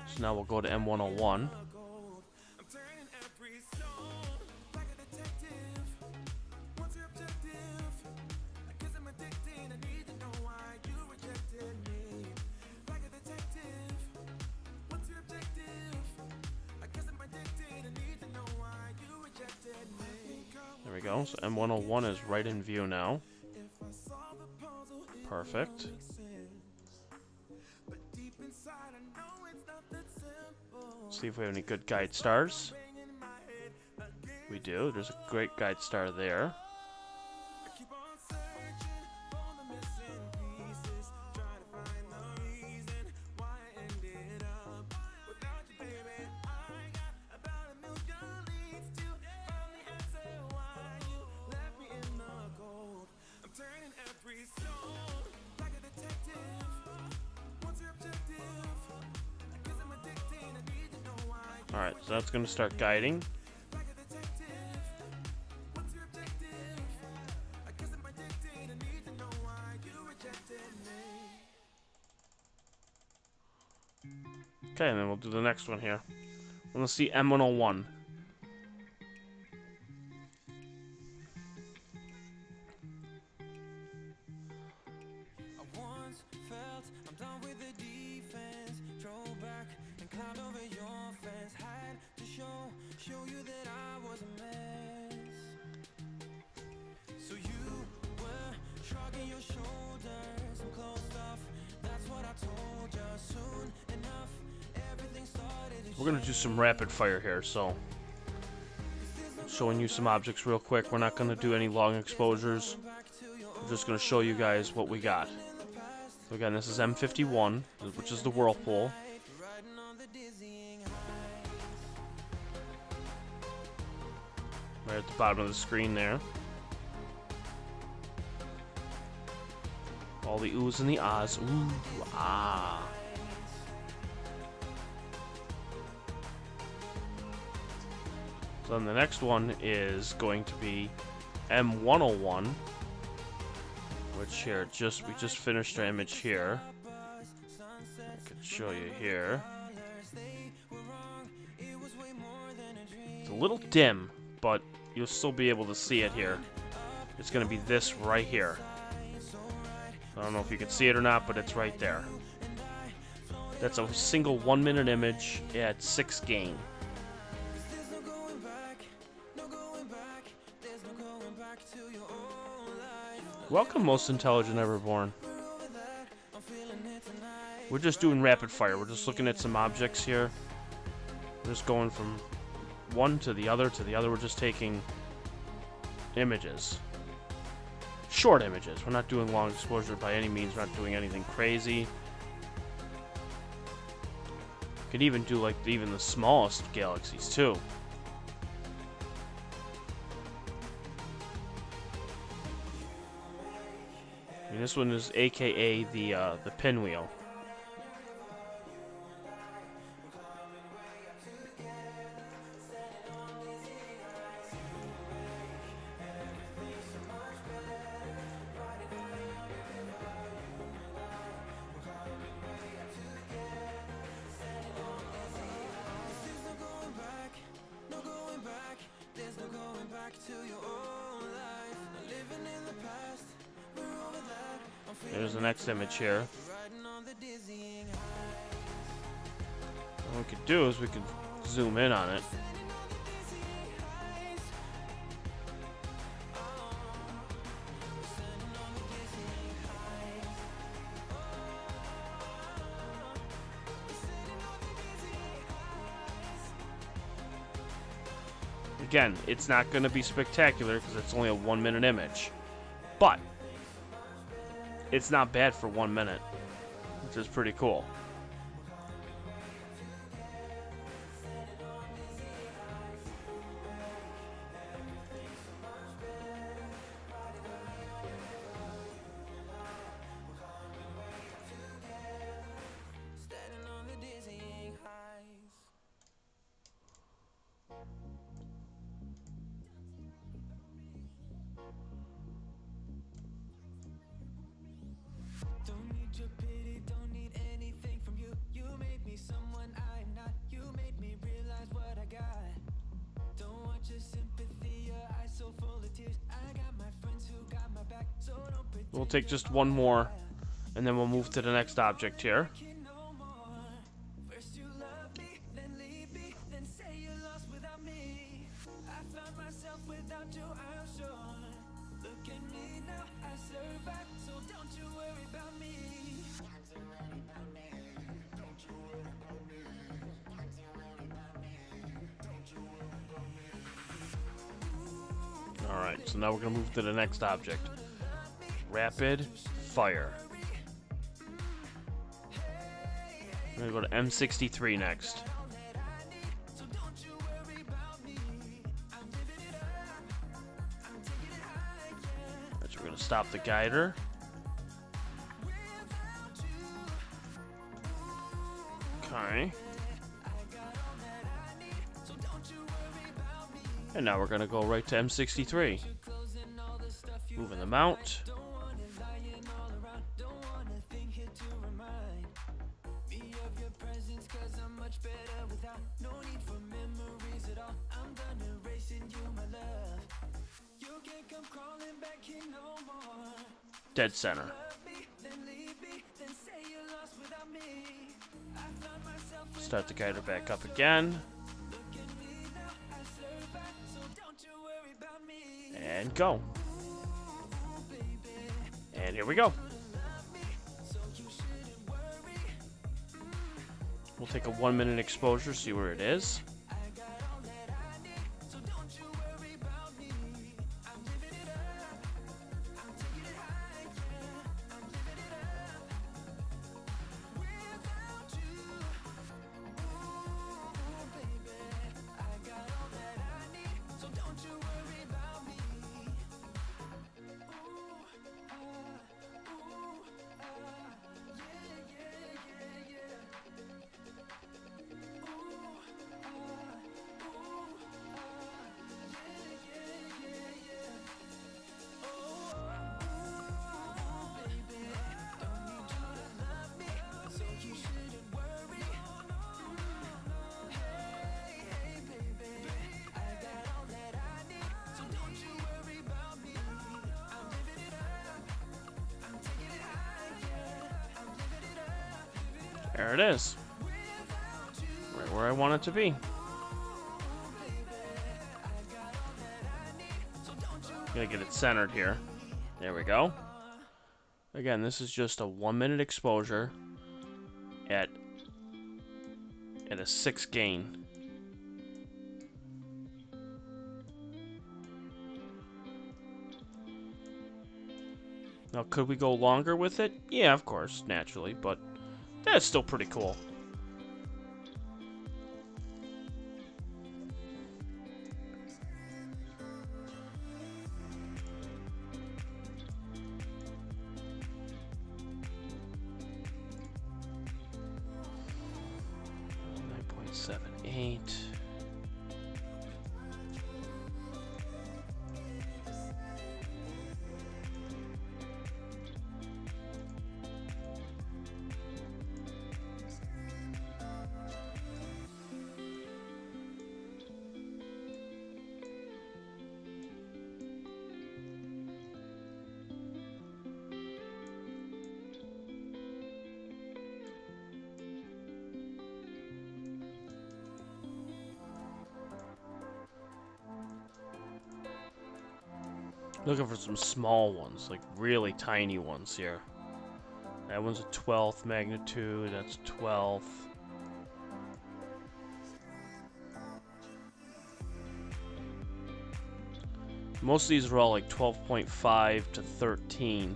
So now we'll go to M101. There we go. So M101 is right in view now. Perfect. See if we have any good guide stars. We do. There's a great guide star there. Alright, so that's going to start guiding. Okay, and then we'll do the next one here. Let's see M101. We're going to do some rapid fire here, so showing you some objects real quick. We're not going to do any long exposures. We're just going to show you guys what we got. So again, this is M51, which is the whirlpool. Right at the bottom of the screen there. All the oohs and the ahs. Ooh, ah. So then the next one is going to be M101, which here we just finished our image here. I could show you here. It's a little dim, but you'll still be able to see it here. It's going to be this right here. I don't know if you can see it or not, but it's right there. That's a single 1 minute image at 6 gain. Welcome, most intelligent everborn. We're just doing rapid fire. We're just looking at some objects here. We're just going from one to the other to the other. We're just taking images. Short images. We're not doing long exposure by any means. We're not doing anything crazy. Could even do like even the smallest galaxies too. And this one is AKA the pinwheel. There's the next image here. What we could do is we could zoom in on it. Again, it's not going to be spectacular because it's only a 1 minute image. But it's not bad for 1 minute, which is pretty cool. We'll take just one more, and then we'll move to the next object here. Alright, so now we're going to move to the next object. Rapid fire. We're going to go to M63 next. Next, we're going to stop the guider. Okay. And now we're going to go right to M63. Moving the mount. Dead center. Start the guider back up again. And go. And here we go. We'll take a 1 minute exposure, see where it is. There it is. Right where I want it to be. Gonna get it centered here. There we go. Again, this is just a 1-minute exposure at a 6 gain. Now, could we go longer with it? Yeah, of course, naturally, but that's still pretty cool. Looking for some small ones, like really tiny ones here. That one's a 12th magnitude, that's 12th. Most of these are all like 12.5 to 13.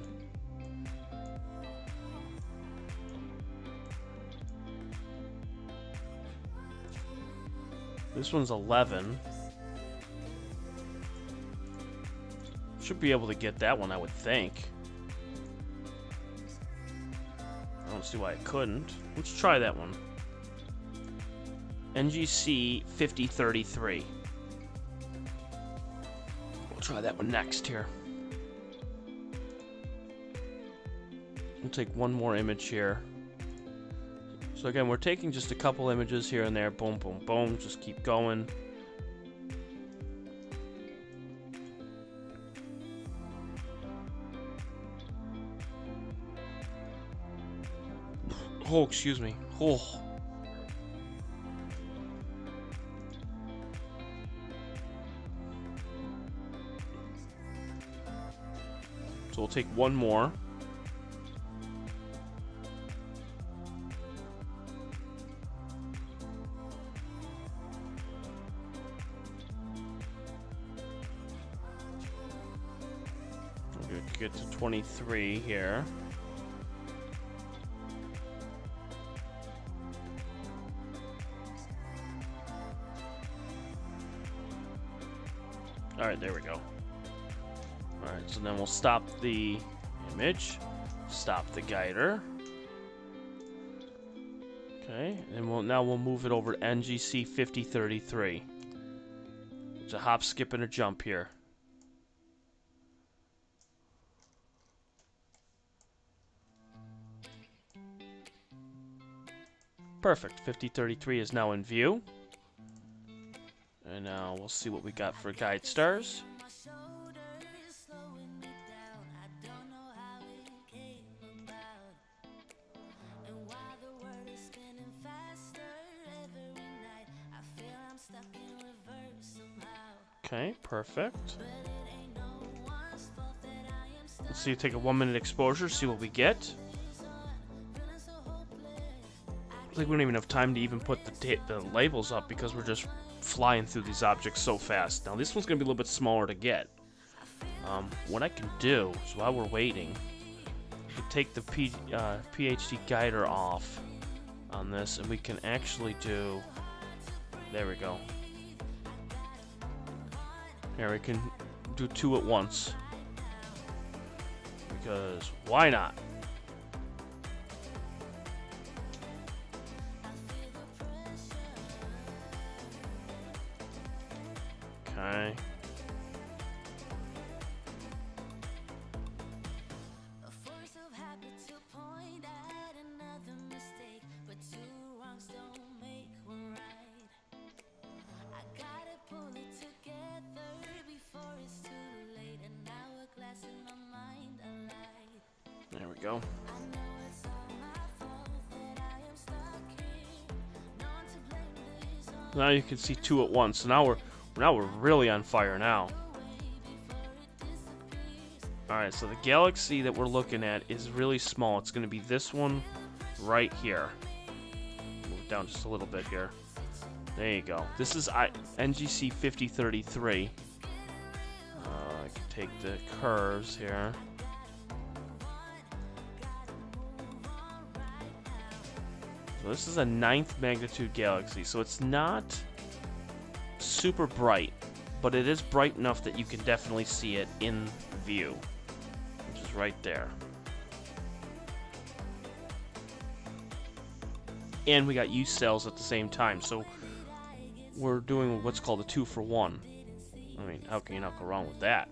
This one's 11. Should be able to get that one, I would think. I don't see why I couldn't. Let's try that one. NGC 5033. We'll try that one next here. We'll take one more image here. So again, we're taking just a couple images here and there. Boom, boom, boom. Just keep going. Oh, excuse me. Oh. So we'll take one more. We'll get to 23 here. Alright, there we go. Alright, so then we'll stop the image, stop the guider. Okay, and now we'll move it over to NGC 5033. It's a hop, skip, and a jump here. Perfect, 5033 is now in view. And now we'll see what we got for guide stars. Okay, perfect. Let's see, take a 1-minute exposure, see what we get. I think we don't even have time to even put the labels up because we're just flying through these objects so fast. Now this one's going to be a little bit smaller to get. What I can do is while we're waiting, we can take the PhD guider off on this and we can actually do, there we go. Here we can do 2 at once. Because why not? Okay. There we go. Now you can see two at once. So now we're really on fire now. Alright, so the galaxy that we're looking at is really small. It's going to be this one right here. Move down just a little bit here. There you go. This is NGC 5033. I can take the curves here. So this is a 9th magnitude galaxy, so it's not super bright, but it is bright enough that you can definitely see it in view, which is right there. And we got use cells at the same time, so we're doing what's called a 2-for-1. I mean, how can you not go wrong with that?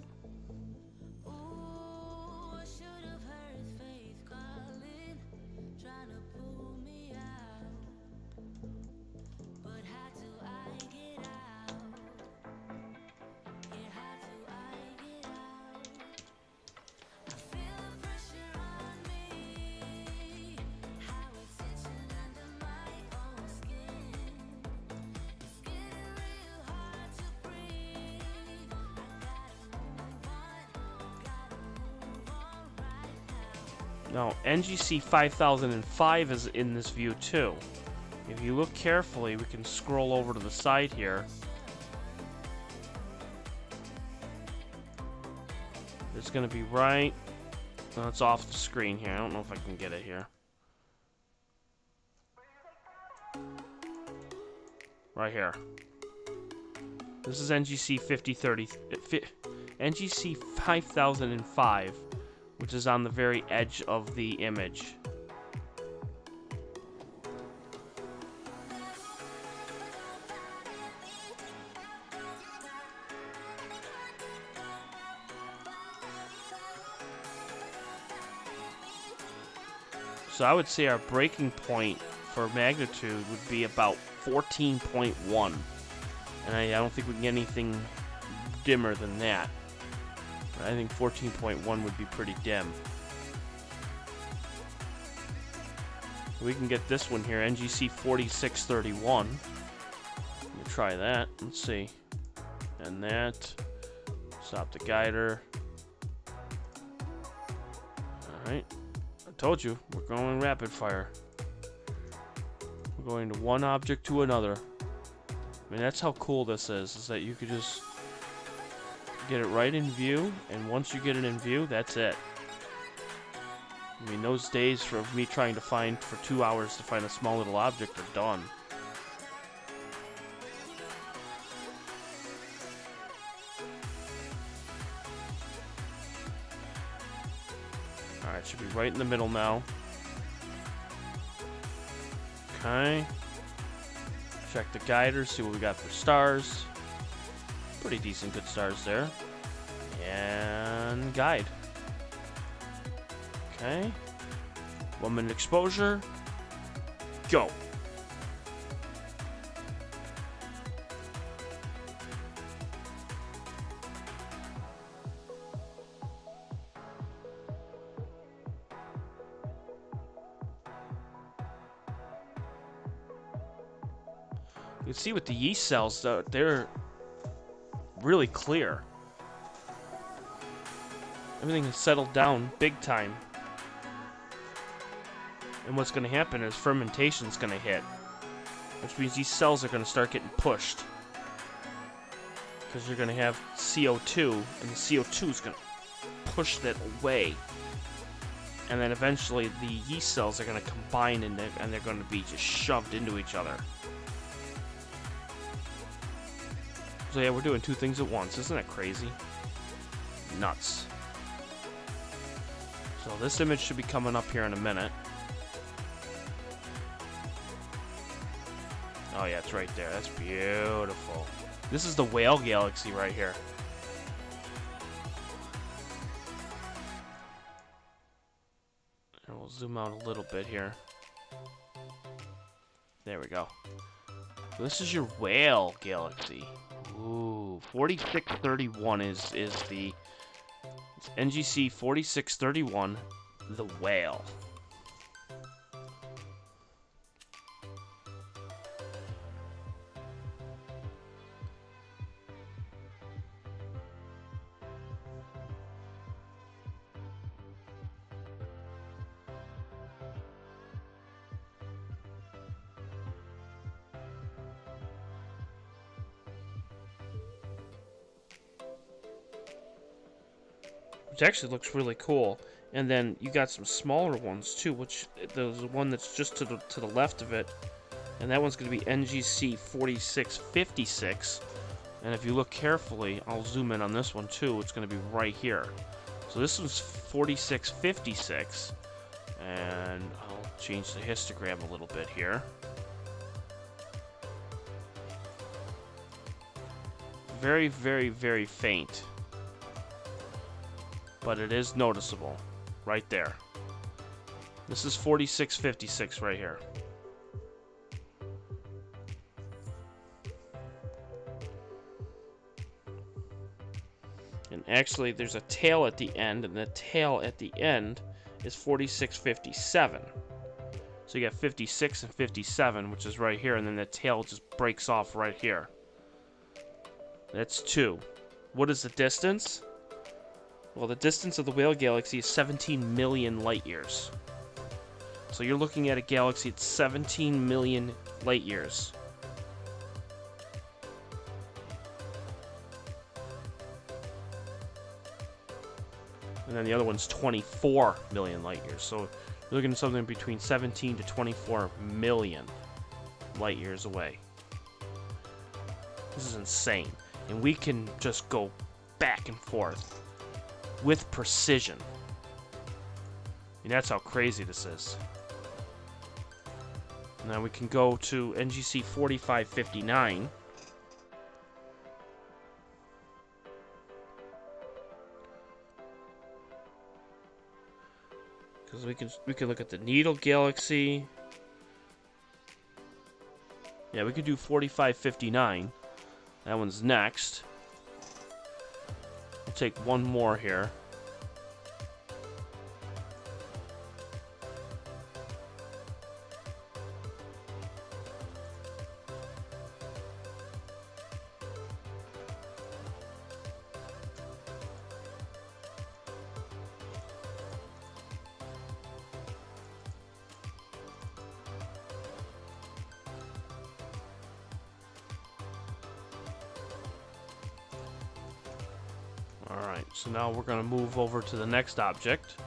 Now, NGC 5005 is in this view too. If you look carefully, we can scroll over to the side here. It's going to be right... No, it's off the screen here. I don't know if I can get it here. Right here. This is NGC 5030... NGC 5005. Which is on the very edge of the image. So I would say our breaking point for magnitude would be about 14.1. And I don't think we can get anything dimmer than that. I think 14.1 would be pretty dim. We can get this one here, NGC 4631. Let me try that. Let's see. And that. Stop the guider. Alright. I told you, we're going rapid fire. We're going to one object to another. I mean, that's how cool this is that you could just get it right in view, and once you get it in view, that's it. I mean, those days for me trying to find for 2 hours to find a small little object are done. Alright, should be right in the middle now. Okay. Check the guider, see what we got for stars. Pretty decent, good stars there. And guide. Okay. 1 minute exposure. Go. You can see with the yeast cells, though, they're really clear. Everything has settled down big time. And what's going to happen is fermentation is going to hit. Which means these cells are going to start getting pushed. Because you're going to have CO2, and the CO2 is going to push that away. And then eventually the yeast cells are going to combine and they're going to be just shoved into each other. So yeah, we're doing two things at once. Isn't that crazy? Nuts. So this image should be coming up here in a minute. Oh yeah, it's right there. That's beautiful. This is the whale galaxy right here. And we'll zoom out a little bit here. There we go. So this is your whale galaxy. Ooh, 4631 is the NGC 4631, the whale. which actually looks really cool. And then you got some smaller ones too, which there's one that's just to the left of it, and that one's going to be NGC 4656. And if you look carefully, I'll zoom in on this one too. It's going to be right here. So this one's 4656, and I'll change the histogram a little bit here. Very, very, very faint, but it is noticeable right there. This is 4656 right here. And actually, there's a tail at the end, and the tail at the end is 4657. So you got 56 and 57, which is right here, and then the tail just breaks off right here. That's 2. What is the distance? Well, the distance of the Whale Galaxy is 17 million light years. So you're looking at a galaxy that's 17 million light years. And then the other one's 24 million light years. So you're looking at something between 17 to 24 million light years away. This is insane. And we can just go back and forth with precision. I mean, that's how crazy this is. Now we can go to NGC 4559. Because we can look at the Needle Galaxy. Yeah, we could do 4559. That one's next. We'll take one more here. Alright, so now we're going to move over to the next object.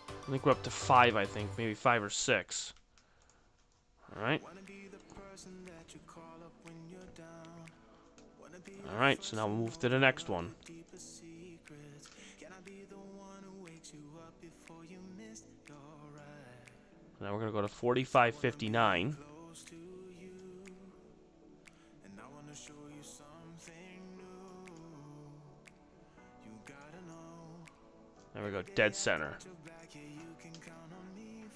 I think we're up to 5, I think. Maybe 5 or 6. Alright. Alright, so now we'll move to the next one. Now we're going to go to 4559. There we go, dead center.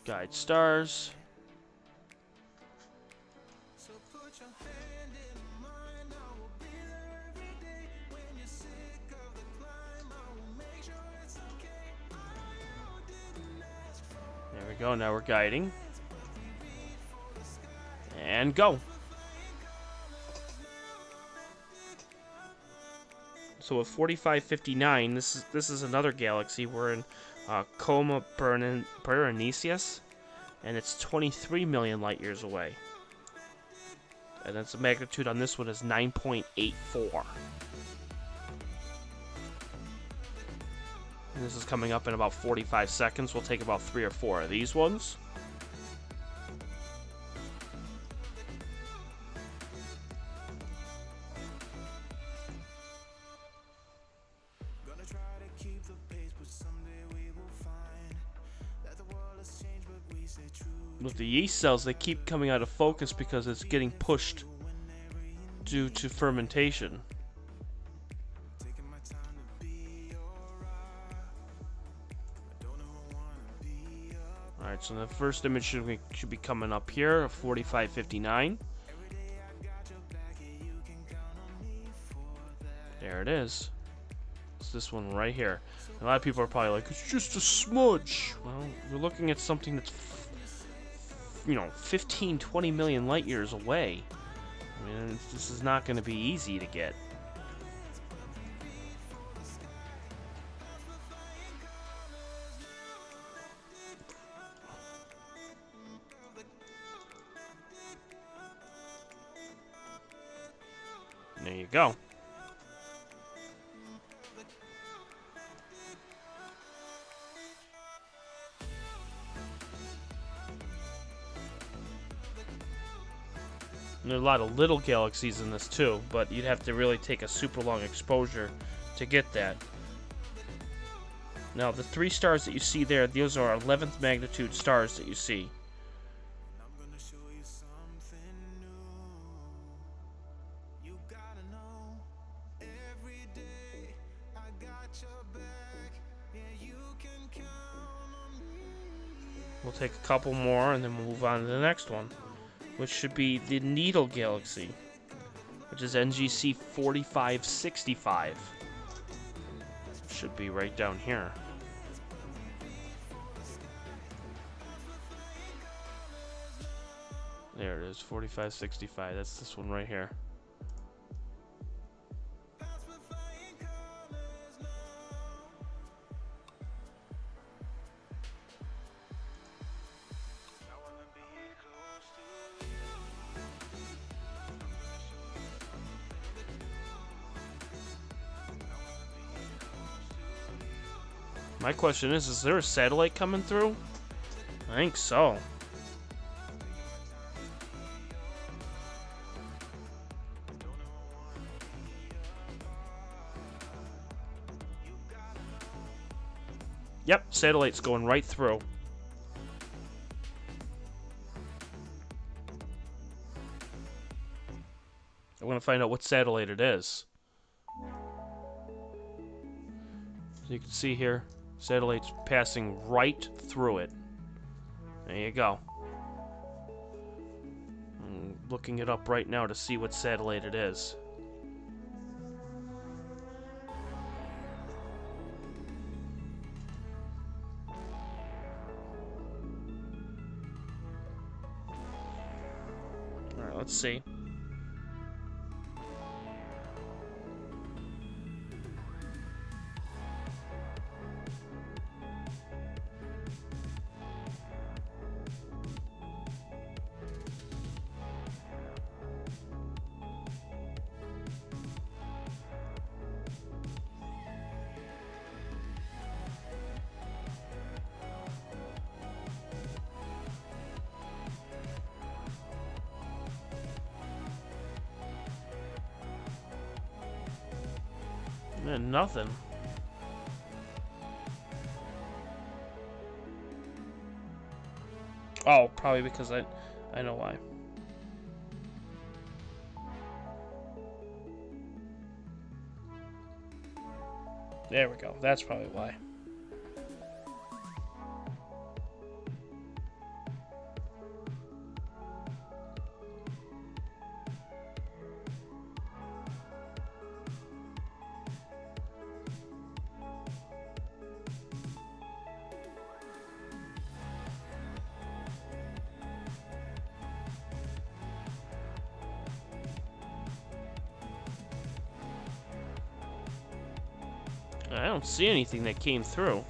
Guide stars. There we go, now we're guiding. And go. So with 4559, this is another galaxy. We're in Coma Berenices, and it's 23 million light years away. And that's the magnitude on this one is 9.84. And this is coming up in about 45 seconds. We'll take about 3 or 4 of these ones. With the yeast cells, they keep coming out of focus because it's getting pushed due to fermentation. Alright, so the first image should be coming up here, 4559. There it is. It's this one right here. A lot of people are probably like, it's just a smudge. Well, we're looking at something that's 15, 20 million light years away. I mean, this is not going to be easy to get. There you go. And there are a lot of little galaxies in this too, but you'd have to really take a super long exposure to get that. Now, the 3 stars that you see there, those are 11th magnitude stars that you see. We'll take a couple more and then we'll move on to the next one, which should be the Needle Galaxy, which is NGC 4565. Should be right down here. There it is, 4565. That's this one right here. My question is there a satellite coming through? I think so. Yep, satellite's going right through. I want to find out what satellite it is. As you can see here, satellite's passing right through it. There you go. I'm looking it up right now to see what satellite it is. Alright, let's see. Nothing. Oh, probably because I know why. There we go. That's probably why. I don't see anything that came through.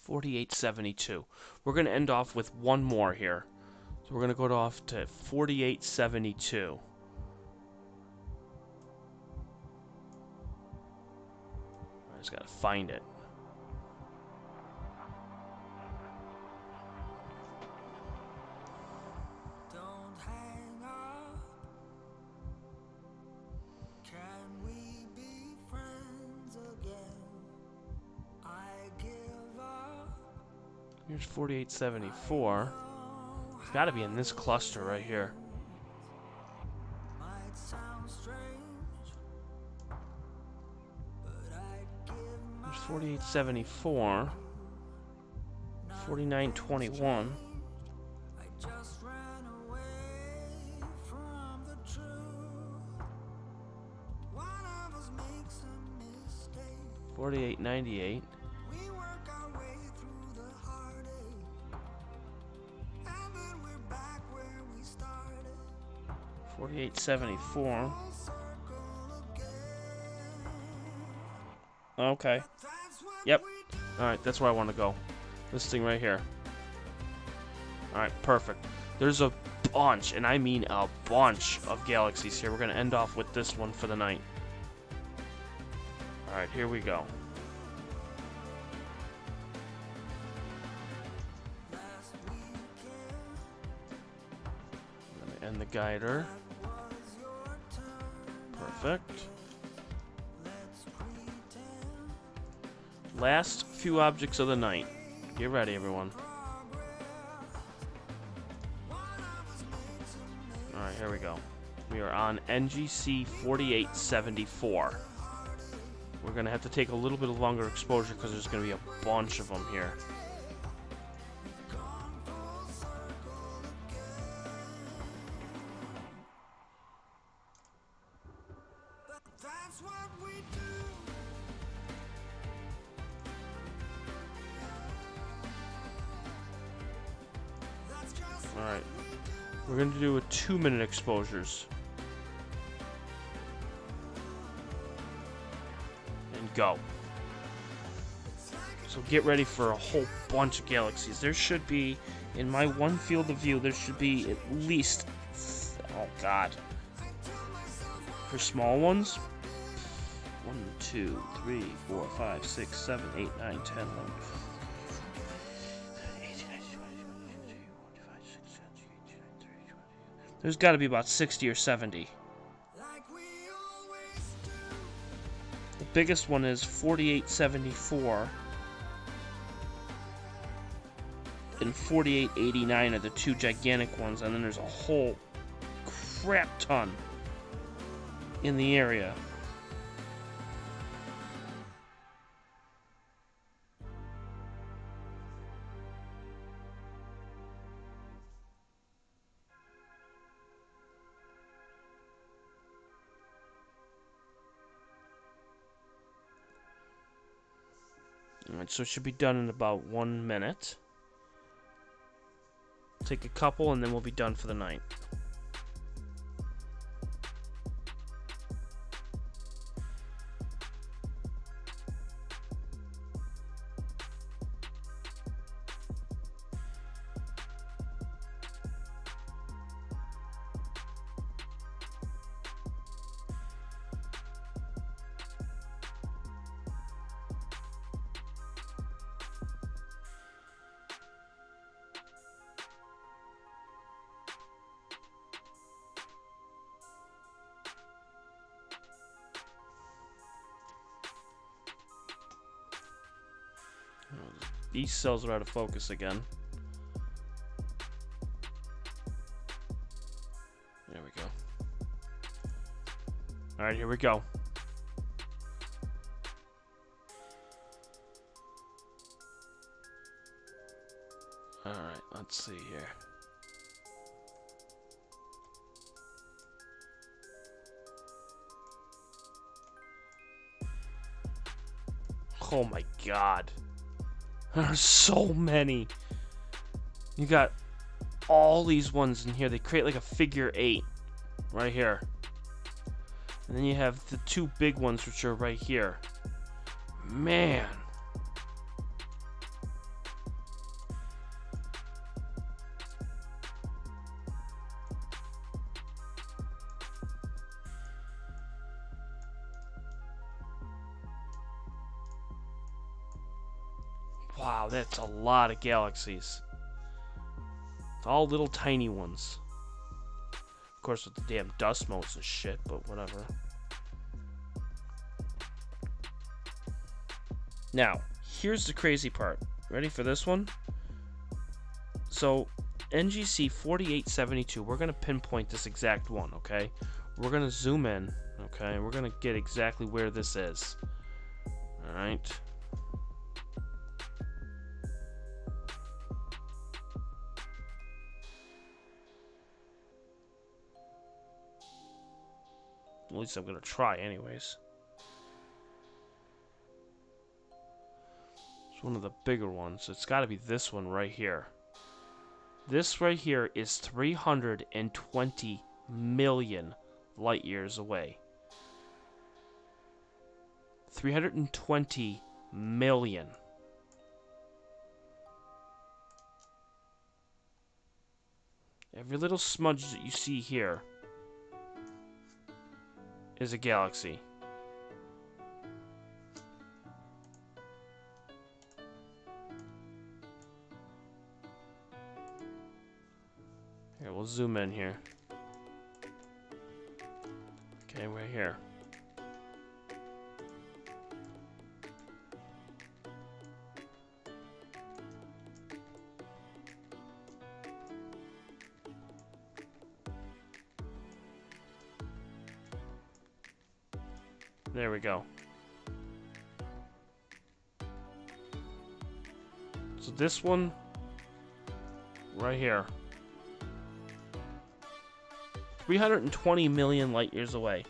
$48.72. We're going to end off with one more here. So we're going to go off to $48.72. I just got to find it. Don't hang up. Can we be friends again? I give up. Here's 48.74. It's got to be in this cluster right here. There's 4874. 4921. I just ran away from the truth. One of us makes a mistake. 4898. We work our way through the heartache, and then we're back where we started. 4874. Full circle again. Okay. That's what Yep. we do. Alright, that's where I want to go. This thing right here. Alright, perfect. There's a bunch, and I mean a bunch of galaxies here. We're going to end off with this one for the night. Alright, here we go. I'm going to end the guider. Perfect. Last few objects of the night. Get ready, everyone. Alright, here we go. We are on NGC 4874. We're going to have to take a little bit of longer exposure because there's going to be a bunch of them here. That's what we do. That's just Alright. We're going to do a 2-minute exposures. And go. So get ready for a whole bunch of galaxies. There should be, in my one field of view, there should be at least, oh god. For small ones, 1, 2, 3, 4, 5, 6, 7, 8, 9, 10, 11. There's got to be about 60 or 70. like we always do. The biggest one is 4874. And 4889 are the two gigantic ones, and then there's a whole crap ton in the area. Alright, so it should be done in about 1 minute. Take a couple and then we'll be done for the night. These cells are out of focus again. There we go. Alright, here we go. Alright, let's see here. Oh my god. There's so many. You got all these ones in here. They create like a figure 8 right here. And then you have the two big ones which are right here. Man. Wow, that's a lot of galaxies. It's all little tiny ones. Of course with the damn dust motes and shit, but whatever. Now, here's the crazy part. Ready for this one? So, NGC 4872, we're going to pinpoint this exact one, okay? we're gonna zoom in, okay? We're gonna get exactly where this is. All right. At least I'm gonna try, anyways. It's one of the bigger ones. It's got to be this one right here. This right here is 320 million light years away. 320 million. Every little smudge that you see here is a galaxy. Here, we'll zoom in here. Okay, we're here. There we go. So this one right here, 320 million light years away.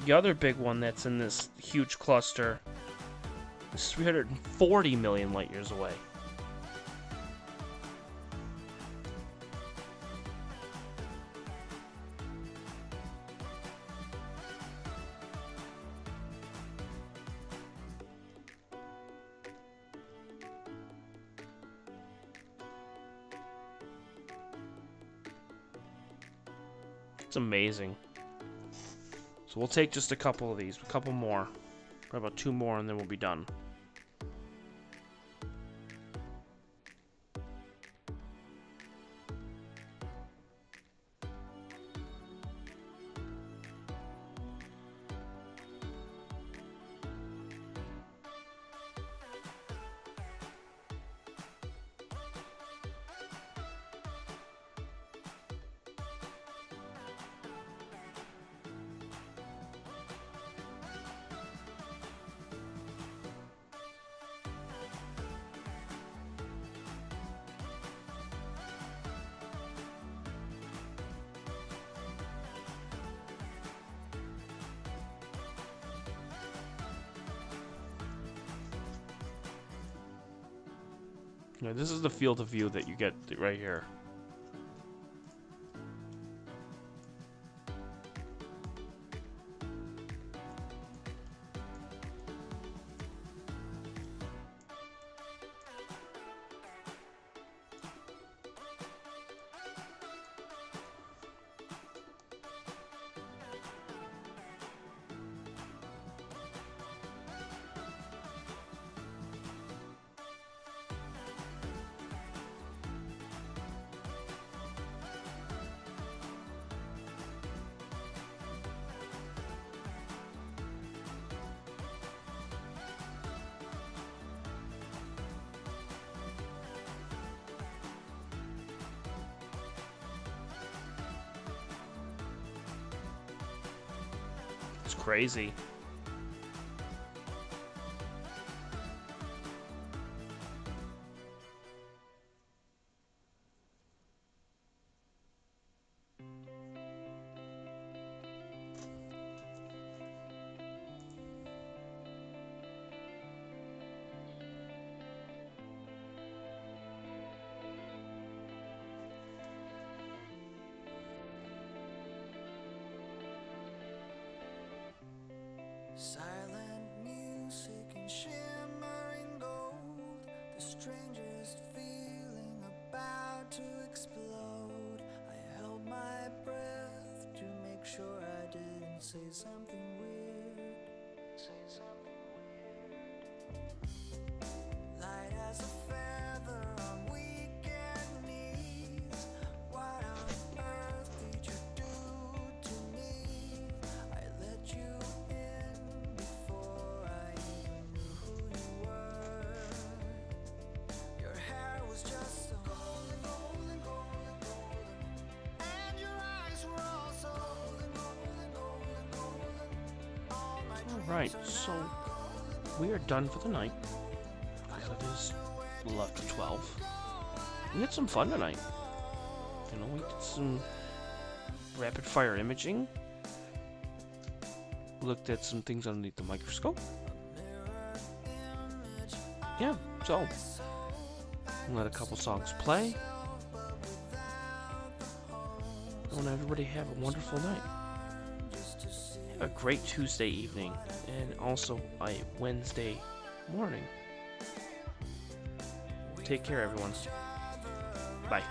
The other big one that's in this huge cluster is 340 million light years away. It's amazing. So we'll take just a couple of these, a couple more. Probably about 2 more and then we'll be done. Now, this is the field of view that you get right here. It's crazy. Silent music and shimmering gold, the strangest feeling about to explode. I held my breath to make sure I didn't say something weird. Light as a feather on weekend knees. What on earth did you do to me? I let you in before I even knew who Right, so we are done for the night. Because it is left 12. We had some fun tonight. You know, we did some rapid fire imaging. Looked at some things underneath the microscope. Yeah, so let a couple songs play. I want everybody to have a wonderful night. Have a great Tuesday evening and also a Wednesday morning. Take care, everyone. Bye.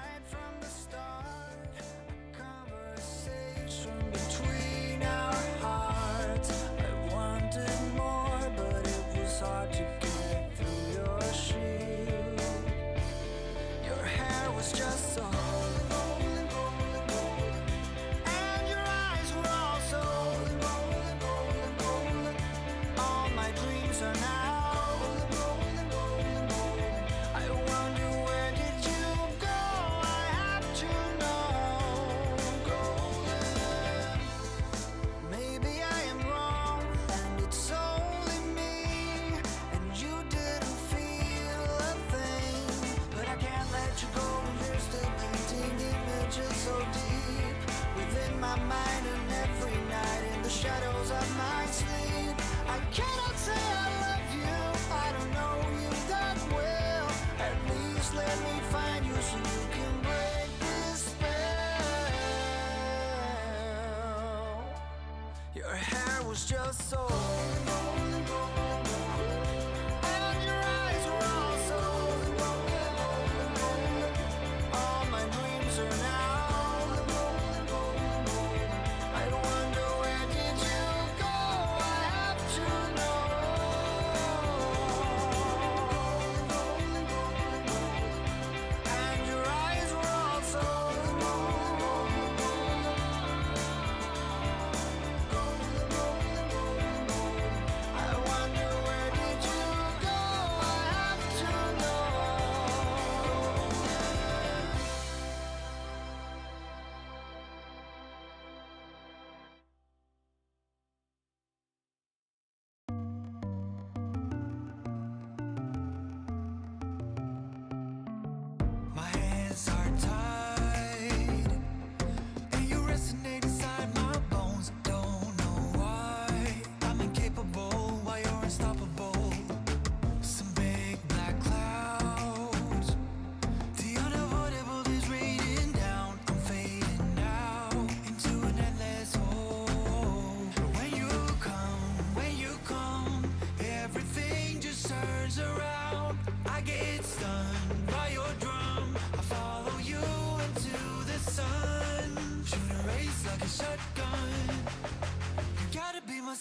Your hair was just so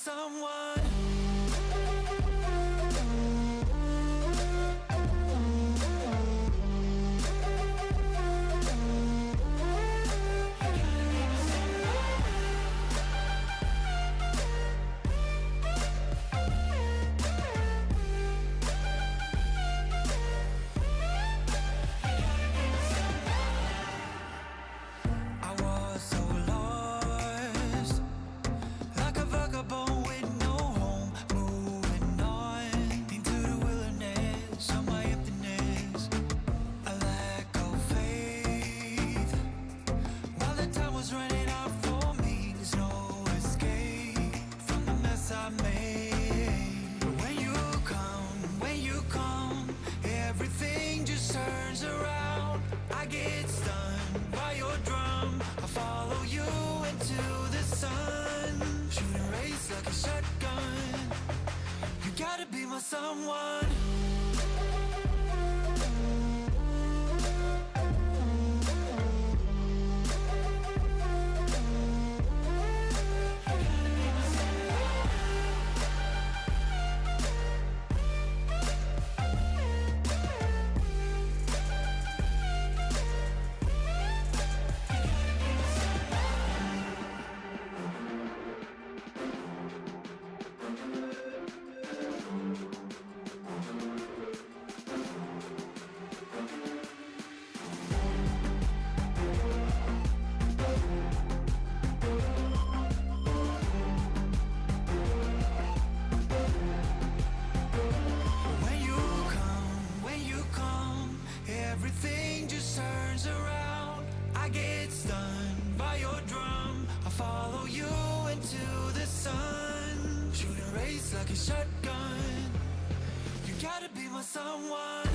someone. Someone. a shotgun. You gotta be my someone.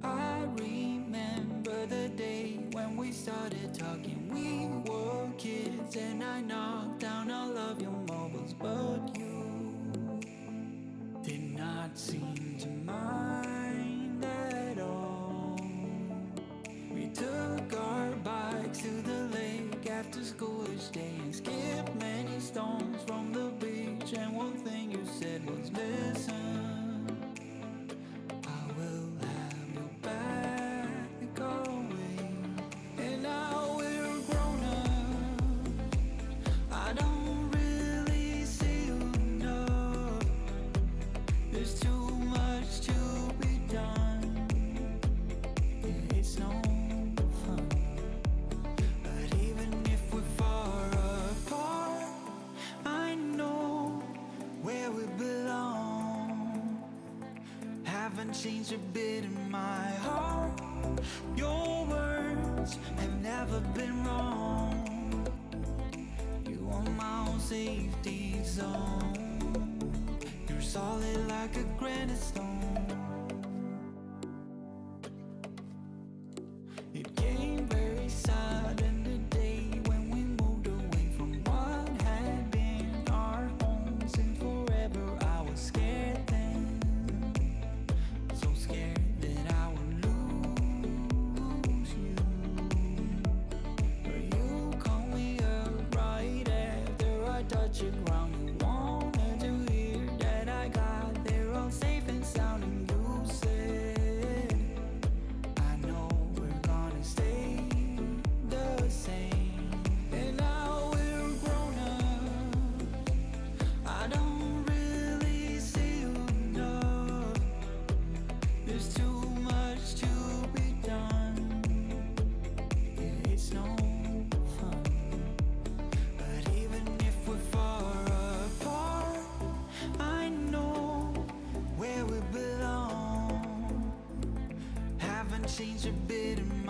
I remember the day when we started talking. We were kids and I knocked down all of your marbles, but you did not seem to mind at all. We took our bikes to the lake after school each day and skipped many stones from the beach. And one thing you said was, listen, I will have your back always. And now we're grown up, I don't really see you enough. There's too much to be done. Yeah, it's no fun. But even if we're far apart, I know where we belong. Haven't changed a bit in my heart. Your words have never been wrong. You are my own safety zone. You're solid like a granite stone. It came very sudden the day when we moved away from what had been our homes, and forever I was scared then. So scared that I would lose you. But you called me up right after I touched the ground. You wanted to hear that I got there all safe and sound, and you said, I know we're gonna stay the same. And now we're grown up, I don't really see you enough. There's too much to be done. Yeah, it's no fun. But even if we're far apart, I know where we belong. Haven't changed a bit in